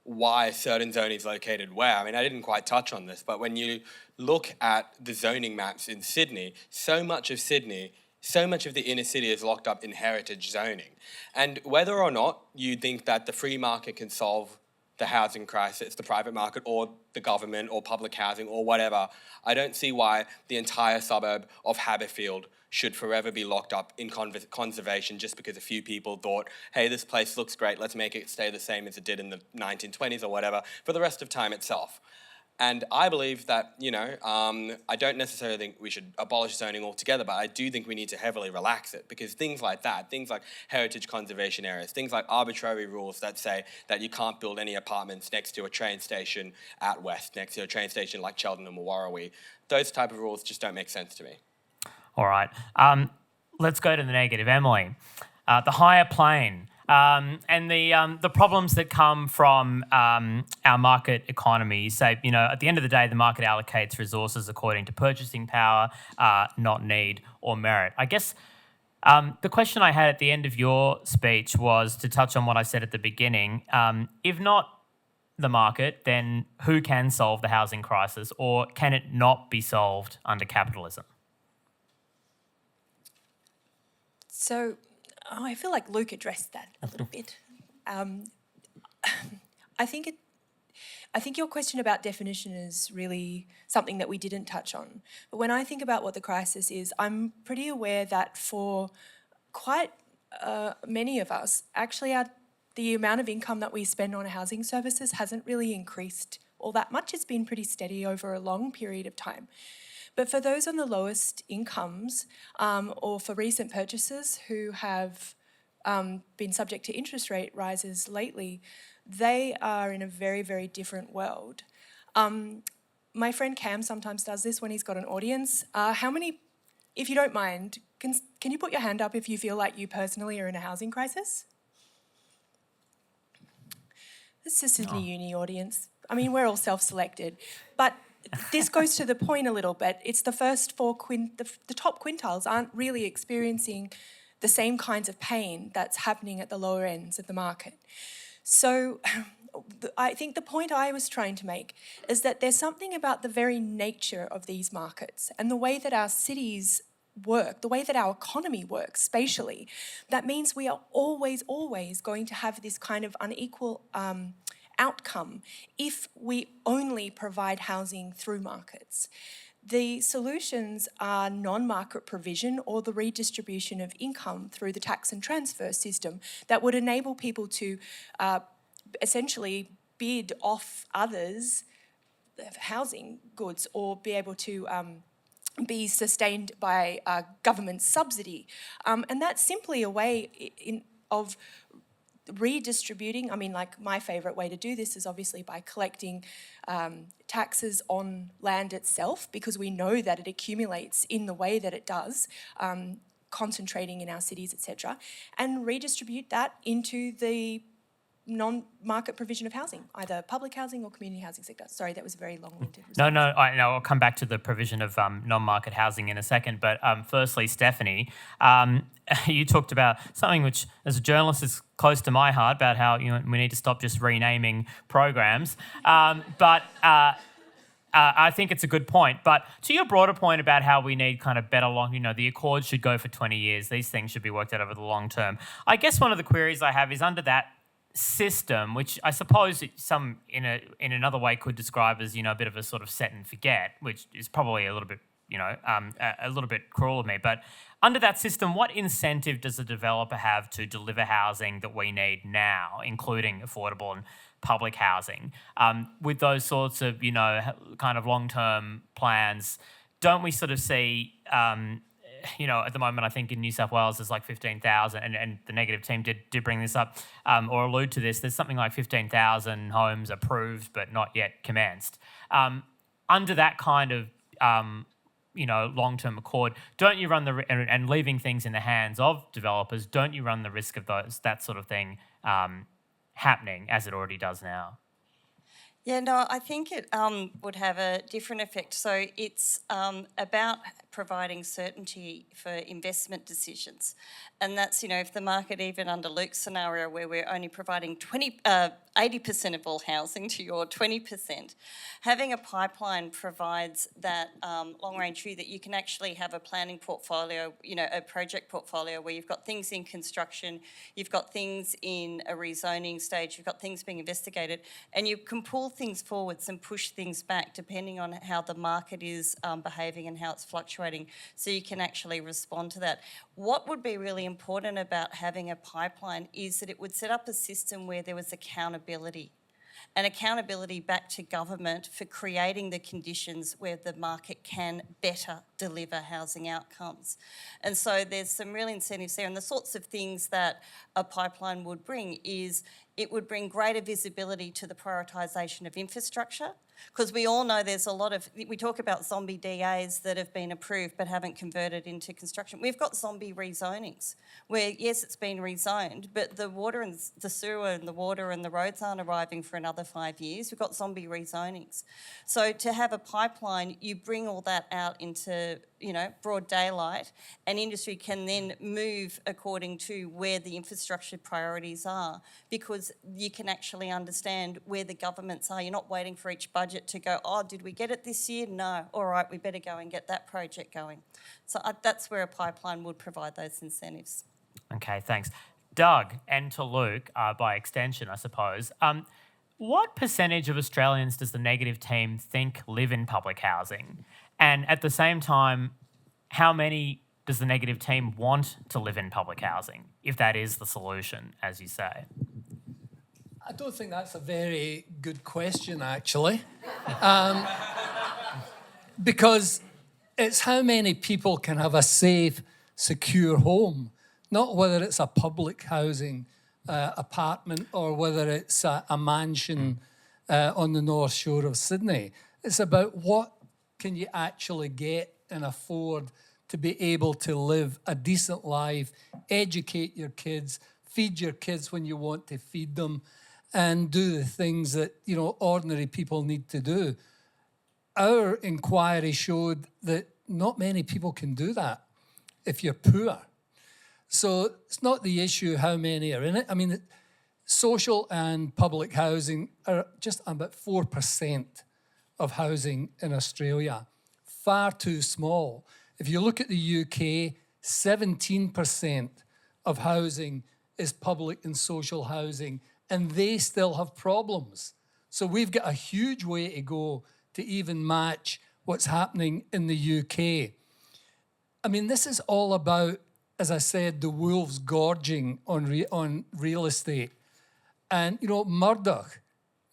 why certain zoning is located where. I mean, I didn't quite touch on this, but when you look at the zoning maps in Sydney, so much of the inner city is locked up in heritage zoning. And whether or not you think that the free market can solve the housing crisis, the private market or the government or public housing or whatever, I don't see why the entire suburb of Haberfield should forever be locked up in conservation just because a few people thought, hey, this place looks great, let's make it stay the same as it did in the 1920s or whatever, for the rest of time itself. And I believe that, I don't necessarily think we should abolish zoning altogether, but I do think we need to heavily relax it, because things like that, things like heritage conservation areas, things like arbitrary rules that say that you can't build any apartments next to a train station at West, next to a train station like Cheltenham or Warrawee, those type of rules just don't make sense to me. All right. Let's go to the negative. Emily, the higher plane and the problems that come from our market economy. You say, at the end of the day, the market allocates resources according to purchasing power, not need or merit. I guess the question I had at the end of your speech was to touch on what I said at the beginning. If not the market, then who can solve the housing crisis, or can it not be solved under capitalism? So I feel like Luke addressed that a little bit. I think your question about definition is really something that we didn't touch on. But when I think about what the crisis is, I'm pretty aware that for quite many of us, actually the amount of income that we spend on housing services hasn't really increased all that much. It's been pretty steady over a long period of time. But for those on the lowest incomes or for recent purchasers who have been subject to interest rate rises lately, they are in a very, very different world. My friend Cam sometimes does this when he's got an audience. How many, if you don't mind, can you put your hand up if you feel like you personally are in a housing crisis? It's a Sydney Uni audience. I mean, we're all self-selected. But this goes to the point a little bit. It's the first the top quintiles aren't really experiencing the same kinds of pain that's happening at the lower ends of the market. So I think the point I was trying to make is that there's something about the very nature of these markets and the way that our cities work, the way that our economy works spatially, that means we are always going to have this kind of unequal outcome if we only provide housing through markets. The solutions are non-market provision or the redistribution of income through the tax and transfer system that would enable people to essentially bid off others' housing goods or be able to be sustained by government subsidy. And that's simply a way of redistributing. I mean, like, my favourite way to do this is obviously by collecting taxes on land itself, because we know that it accumulates in the way that it does, concentrating in our cities, etc., and redistribute that into the non-market provision of housing, either public housing or community housing sector. Sorry, that was a very long-winded response. No, I'll come back to the provision of non-market housing in a second. But firstly, Stephanie, you talked about something which, as a journalist, is close to my heart, about how we need to stop just renaming programs. But I think it's a good point. But to your broader point about how we need kind of better the accords should go for 20 years. These things should be worked out over the long term. I guess one of the queries I have is under that system, which I suppose some in another way could describe as a bit of a sort of set and forget, which is probably a little bit a little bit cruel of me. But under that system, what incentive does a developer have to deliver housing that we need now, including affordable and public housing, with those sorts of kind of long-term plans? Don't we sort of see at the moment, I think in New South Wales there's like 15,000, and the negative team did bring this up or allude to this. There's something like 15,000 homes approved but not yet commenced. Under that kind of long-term accord, don't you run and leaving things in the hands of developers, don't you run the risk of that sort of thing happening as it already does now? Yeah, no, I think it would have a different effect. So it's about providing certainty for investment decisions. And that's, if the market, even under Luke's scenario where we're only providing 80% of all housing to your 20%, having a pipeline provides that long-range view that you can actually have a planning portfolio, a project portfolio where you've got things in construction, you've got things in a rezoning stage, you've got things being investigated, and you can pull things forwards and push things back depending on how the market is behaving and how it's fluctuating, so you can actually respond to that. What would be really important about having a pipeline is that it would set up a system where there was accountability, and accountability back to government for creating the conditions where the market can better deliver housing outcomes. And so there's some real incentives there, and the sorts of things that a pipeline would bring is it would bring greater visibility to the prioritisation of infrastructure, because we all know there's a lot of, we talk about zombie DAs that have been approved but haven't converted into construction. We've got zombie rezonings where, yes, it's been rezoned, but the water and the sewer and the water and the roads aren't arriving for another 5 years. We've got zombie rezonings. So to have a pipeline, you bring all that out into broad daylight, and industry can then move according to where the infrastructure priorities are, because you can actually understand where the governments are. You're not waiting for each budget to go, oh, did we get it this year? No. All right, we better go and get that project going. So that's where a pipeline would provide those incentives. Okay, thanks. Doug, and to Luke, by extension, I suppose, what percentage of Australians does the negative team think live in public housing? And at the same time, how many does the negative team want to live in public housing, if that is the solution, as you say? I don't think that's a very good question, actually. Because It's how many people can have a safe, secure home, not whether it's a public housing apartment or whether it's a mansion on the North Shore of Sydney. It's about what can you actually get and afford to be able to live a decent life, educate your kids, feed your kids when you want to feed them, and do the things that, you know, ordinary people need to do. Our inquiry showed that not many people can do that if you're poor. So it's not the issue how many are in it. I mean, social and public housing are just about 4% of housing in Australia. Far too small. If you look at the UK, 17% of housing is public and social housing, and they still have problems. So we've got a huge way to go to even match what's happening in the UK. I mean, this is all about, as I said, the wolves gorging on real estate. And, you know, Murdoch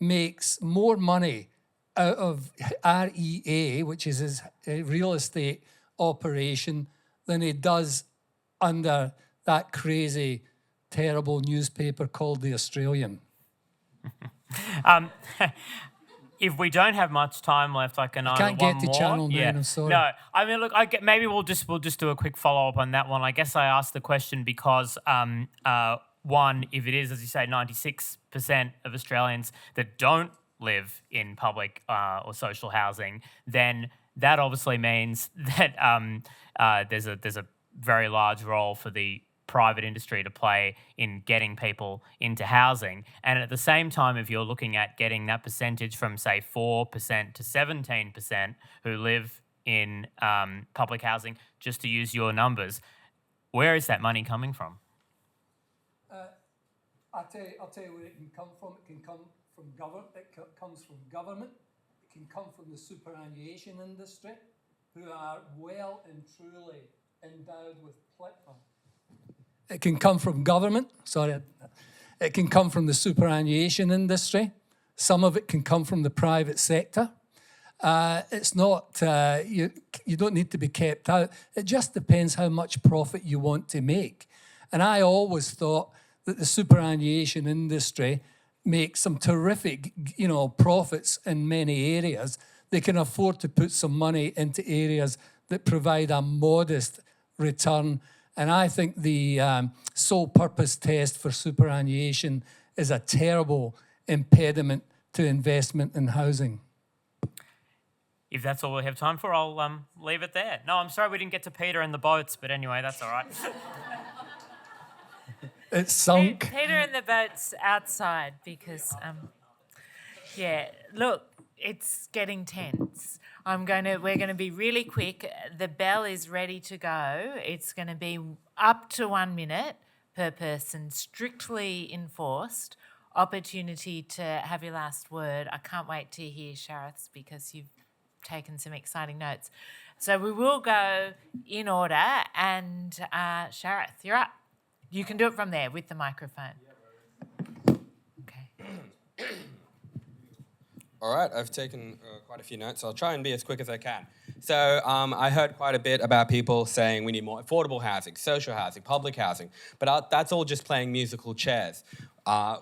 makes more money out of REA, which is his real estate operation, than he does under that crazy, terrible newspaper called The Australian. If we don't have much time left, I can can't one get to more. Channel 9, I'm sorry. No, I mean, look, maybe we'll just do a quick follow up on that one. I guess I asked the question because one, if it is, as you say, 96% of Australians that don't live in public or social housing, then that obviously means that there's a very large role for the private industry to play in getting people into housing. And at the same time, if you're looking at getting that percentage from, say, 4% to 17% who live in public housing, just to use your numbers, where is that money coming from? I'll tell you where it can come from. It can come from government. It comes from government. It can come from the superannuation industry, who are well and truly endowed with It can come from government. It can come from the superannuation industry. Some of it can come from the private sector. It's not, you don't need to be kept out. It just depends how much profit you want to make. And I always thought that the superannuation industry makes some terrific, you know, profits in many areas. They can afford to put some money into areas that provide a modest return. And I think the sole purpose test for superannuation is a terrible impediment to investment in housing. If that's all we have time for, I'll leave it there. No, I'm sorry we didn't get to Peter and the boats, but anyway, that's all right. It's sunk. Peter and the boat's outside because, look, it's getting tense. We're gonna be really quick. The bell is ready to go. It's gonna be up to 1 minute per person, strictly enforced. Opportunity to have your last word. I can't wait to hear Shareth's because you've taken some exciting notes. So we will go in order, and Shareth, you're up. You can do it from there with the microphone. Okay. All right, I've taken quite a few notes. I'll try and be as quick as I can. So I heard quite a bit about people saying we need more affordable housing, social housing, public housing, but that's all just playing musical chairs.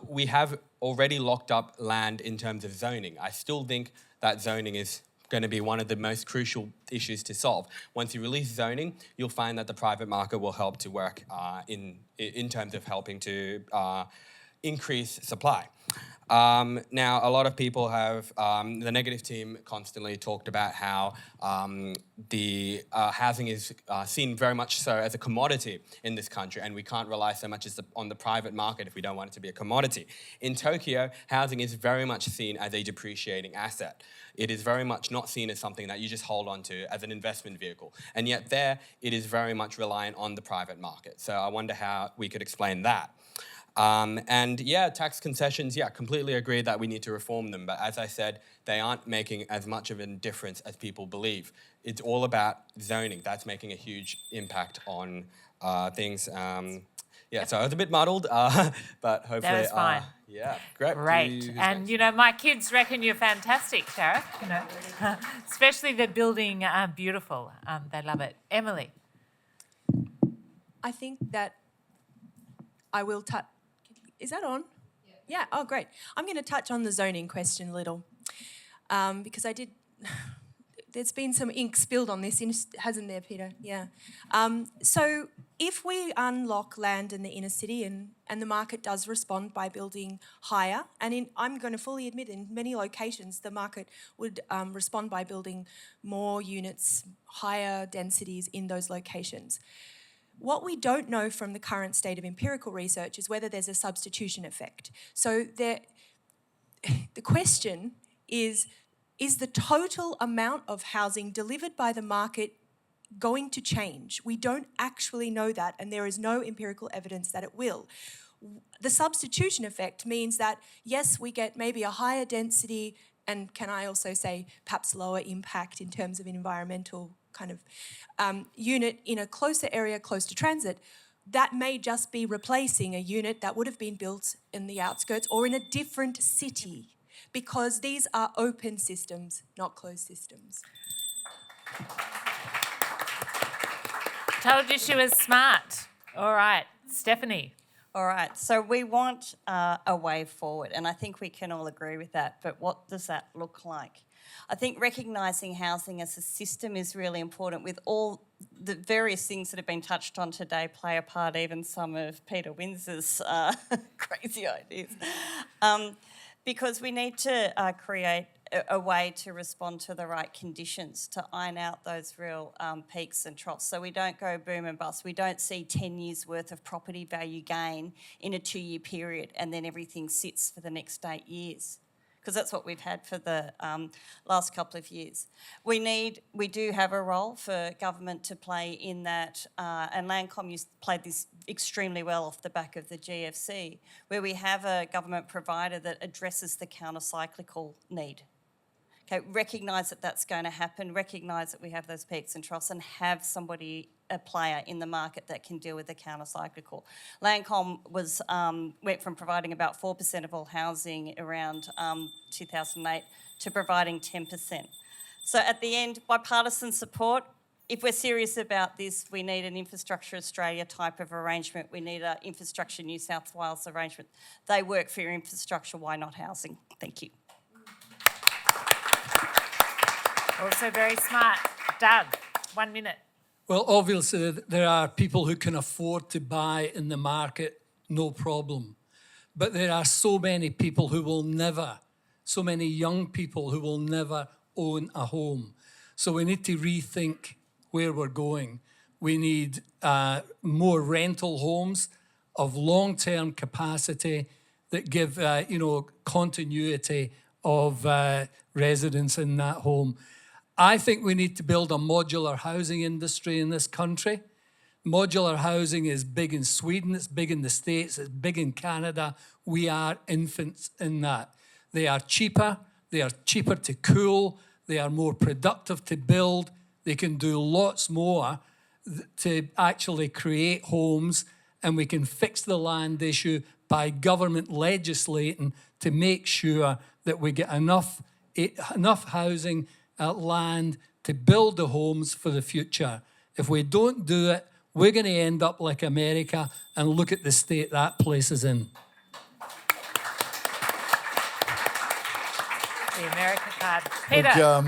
We have already locked up land in terms of zoning. I still think that zoning is going to be one of the most crucial issues to solve. Once you release zoning, you'll find that the private market will help to work in terms of helping to increase supply. Now, a lot of people have, the negative team constantly talked about how the housing is seen very much so as a commodity in this country, and we can't rely so much on the private market if we don't want it to be a commodity. In Tokyo, housing is very much seen as a depreciating asset. It is very much not seen as something that you just hold on to as an investment vehicle. And yet there, it is very much reliant on the private market. So I wonder how we could explain that. Tax concessions, completely agree that we need to reform them. But as I said, they aren't making as much of a difference as people believe. It's all about zoning. That's making a huge impact on things. Yeah, so I was a bit muddled, but hopefully... That was fine. Yeah, great. Great. And, you know, my kids reckon you're fantastic, Tara. You know, especially the building beautiful. They love it. Emily. I think that I will touch... Is that on? Yeah. Oh, great. I'm going to touch on the zoning question a little because I did... There's been some ink spilled on this, hasn't there, Peter? Yeah. So if we unlock land in the inner city and the market does respond by building higher, and I'm going to fully admit in many locations the market would respond by building more units, higher densities in those locations. What we don't know from the current state of empirical research is whether there's a substitution effect. So the question is the total amount of housing delivered by the market going to change? We don't actually know that, and there is no empirical evidence that it will. The substitution effect means that, yes, we get maybe a higher density, and can I also say perhaps lower impact in terms of environmental kind of unit in a closer area close to transit. That may just be replacing a unit that would have been built in the outskirts or in a different city, because these are open systems, not closed systems. Told you she was smart. All right, Stephanie. All right, so we want a way forward, and I think we can all agree with that, but what does that look like? I think recognising housing as a system is really important, with all the various things that have been touched on today play a part, even some of Peter Windsor's crazy ideas. Because we need to create a way to respond to the right conditions, to iron out those real peaks and troughs, so we don't go boom and bust. We don't see 10 years' worth of property value gain in a 2-year period and then everything sits for the next 8 years, because that's what we've had for the last couple of years. We do have a role for government to play in that, and Landcom played this extremely well off the back of the GFC, where we have a government provider that addresses the counter-cyclical need. Okay, recognise that that's going to happen, recognise that we have those peaks and troughs, and have somebody, a player in the market that can deal with the counter-cyclical. Landcom went from providing about 4% of all housing around 2008 to providing 10%. So at the end, bipartisan support. If we're serious about this, we need an Infrastructure Australia type of arrangement. We need an Infrastructure New South Wales arrangement. They work for your infrastructure, why not housing? Thank you. Also very smart. Doug, 1 minute. Well, obviously, there are people who can afford to buy in the market, no problem. But there are so many people who will never, so many young people who will never own a home. So we need to rethink where we're going. We need more rental homes of long-term capacity that give, continuity of residence in that home. I think we need to build a modular housing industry in this country. Modular housing is big in Sweden, it's big in the States, it's big in Canada. We are infants in that. They are cheaper to cool, they are more productive to build, they can do lots more to actually create homes, and we can fix the land issue by government legislating to make sure that we get enough housing land to build the homes for the future. If we don't do it, we're going to end up like America, and look at the state that place is in. The America card. Peter.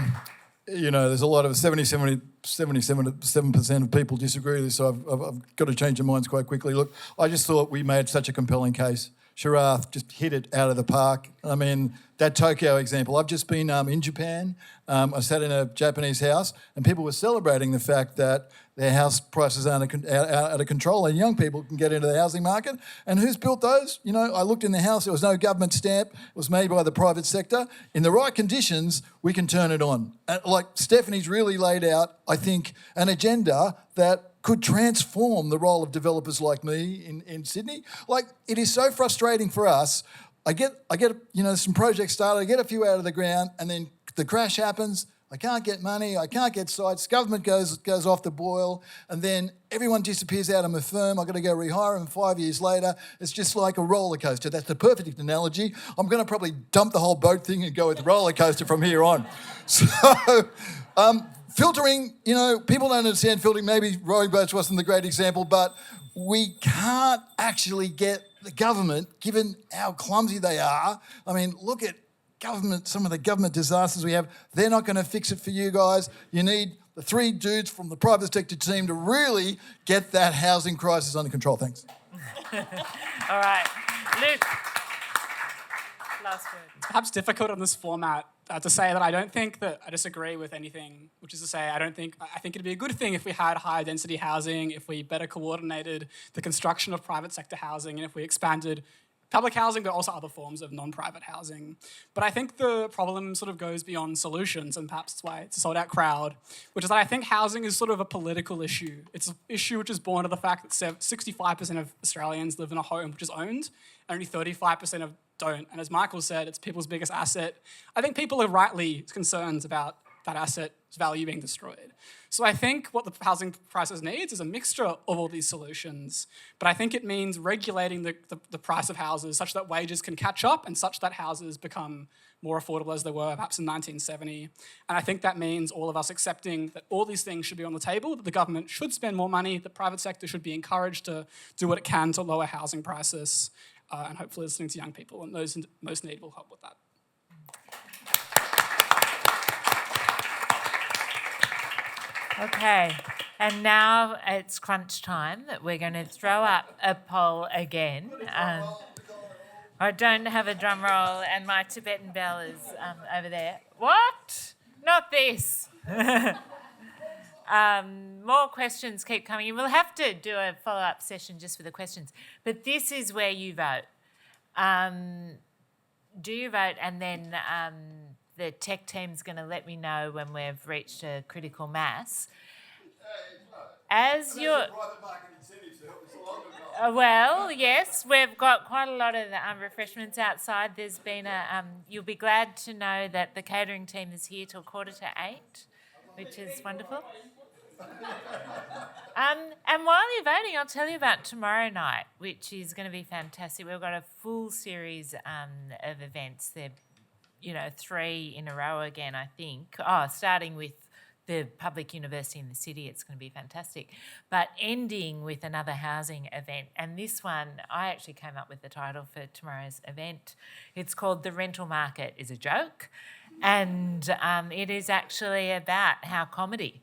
Look, there's a lot of 77% of people disagree with this, so I've got to change their minds quite quickly. Look, I just thought we made such a compelling case. Sharath just hit it out of the park. I mean, that Tokyo example. I've just been in Japan. I sat in a Japanese house, and people were celebrating the fact that their house prices aren't out of control, and young people can get into the housing market. And who's built those? I looked in the house. There was no government stamp. It was made by the private sector. In the right conditions, we can turn it on. Like Stephanie's really laid out, I think, an agenda that could transform the role of developers like me in Sydney. Like, it is so frustrating for us. I get some projects started, I get a few out of the ground, and then the crash happens. I can't get money, I can't get sites, government goes off the boil, and then everyone disappears out of my firm, I've got to go rehire them 5 years later. It's just like a roller coaster. That's the perfect analogy. I'm going to probably dump the whole boat thing and go with the roller coaster from here on. So, filtering, people don't understand filtering. Maybe rowing boats wasn't the great example, but we can't actually get the government, given how clumsy they are. I mean, look at government, some of the government disasters we have. They're not going to fix it for you guys. You need the 3 dudes from the private sector team to really get that housing crisis under control. Thanks. All right. Luke, last word. It's perhaps difficult on this format to say that I don't think that I disagree with anything, which is to say I think it'd be a good thing if we had higher density housing, if we better coordinated the construction of private sector housing, and if we expanded public housing, but also other forms of non-private housing. But I think the problem sort of goes beyond solutions, and perhaps that's why it's a sold-out crowd, which is that I think housing is sort of a political issue. It's an issue which is born of the fact that 65% of Australians live in a home which is owned, and only 35% don't. And as Michael said, it's people's biggest asset. I think people are rightly concerned about that asset's value being destroyed. So I think what the housing crisis needs is a mixture of all these solutions. But I think it means regulating the price of houses such that wages can catch up and such that houses become more affordable as they were perhaps in 1970. And I think that means all of us accepting that all these things should be on the table, that the government should spend more money, the private sector should be encouraged to do what it can to lower housing prices, and hopefully listening to young people and those in most need will help with that. Okay, and now it's crunch time. We're going to throw up a poll again. I don't have a drum roll, and my Tibetan bell is over there. What? Not this. More questions keep coming in. We'll have to do a follow-up session just for the questions. But this is where you vote. Do you vote, and then the tech team's going to let me know when we've reached a critical mass. As you're... well, yes, we've got quite a lot of refreshments outside. There's been you'll be glad to know that the catering team is here till 7:45, which is wonderful. And while you're voting, I'll tell you about tomorrow night, which is going to be fantastic. We've got a full series of events. They're 3 in a row again, I think. Starting with the public university in the city, it's going to be fantastic. But ending with another housing event. And this one, I actually came up with the title for tomorrow's event. It's called The Rental Market is a Joke. And it is actually about how comedy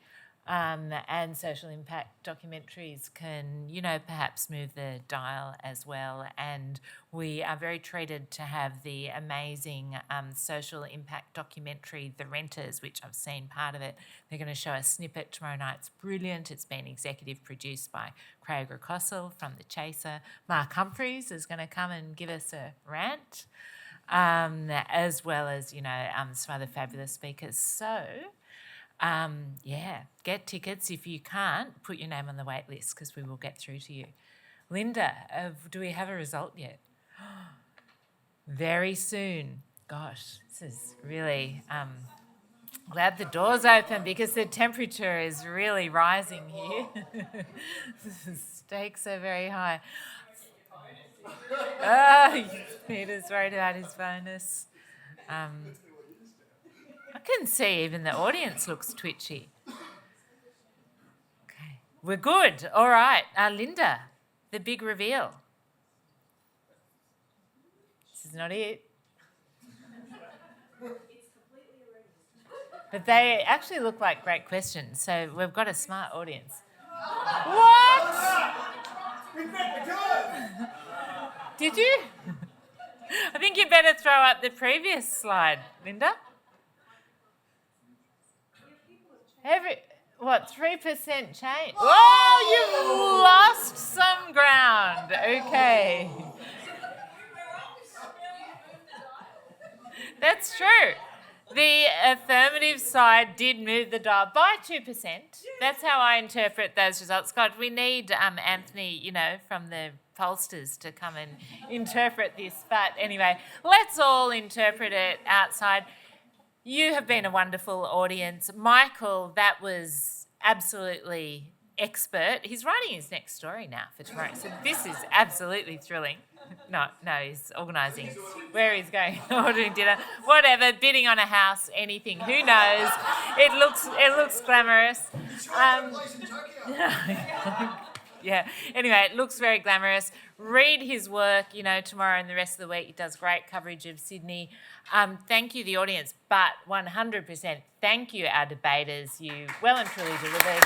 and social impact documentaries can, perhaps move the dial as well. And we are very treated to have the amazing social impact documentary, The Renters, which I've seen part of it. They're going to show a snippet tomorrow night. It's brilliant. It's been executive produced by Craig Rakossel from The Chaser. Mark Humphreys is going to come and give us a rant, as well as, some other fabulous speakers. So... get tickets. If you can't, put your name on the wait list because we will get through to you. Linda, do we have a result yet? Very soon. Gosh, this is really glad the door's open because the temperature is really rising here. The stakes are very high. Peter's worried about his bonus. I can see even the audience looks twitchy. Okay, we're good. All right, Linda, the big reveal. This is not it. But they actually look like great questions, so we've got a smart audience. What? Did you? I think you better throw up the previous slide, Linda. 3% change? Oh, you've lost some ground. Okay. That's true. The affirmative side did move the dial by 2%. That's how I interpret those results. God, we need Anthony, from the pollsters to come and interpret this. But anyway, let's all interpret it outside. You have been a wonderful audience. Michael, that was absolutely expert. He's writing his next story now for tomorrow, so this is absolutely thrilling. No, he's organising where he's going, ordering dinner, whatever, bidding on a house, anything. Who knows? It looks glamorous. Yeah. Anyway, it looks very glamorous. Read his work, tomorrow and the rest of the week. He does great coverage of Sydney. Thank you, the audience, but 100% thank you, our debaters. You well and truly delivered.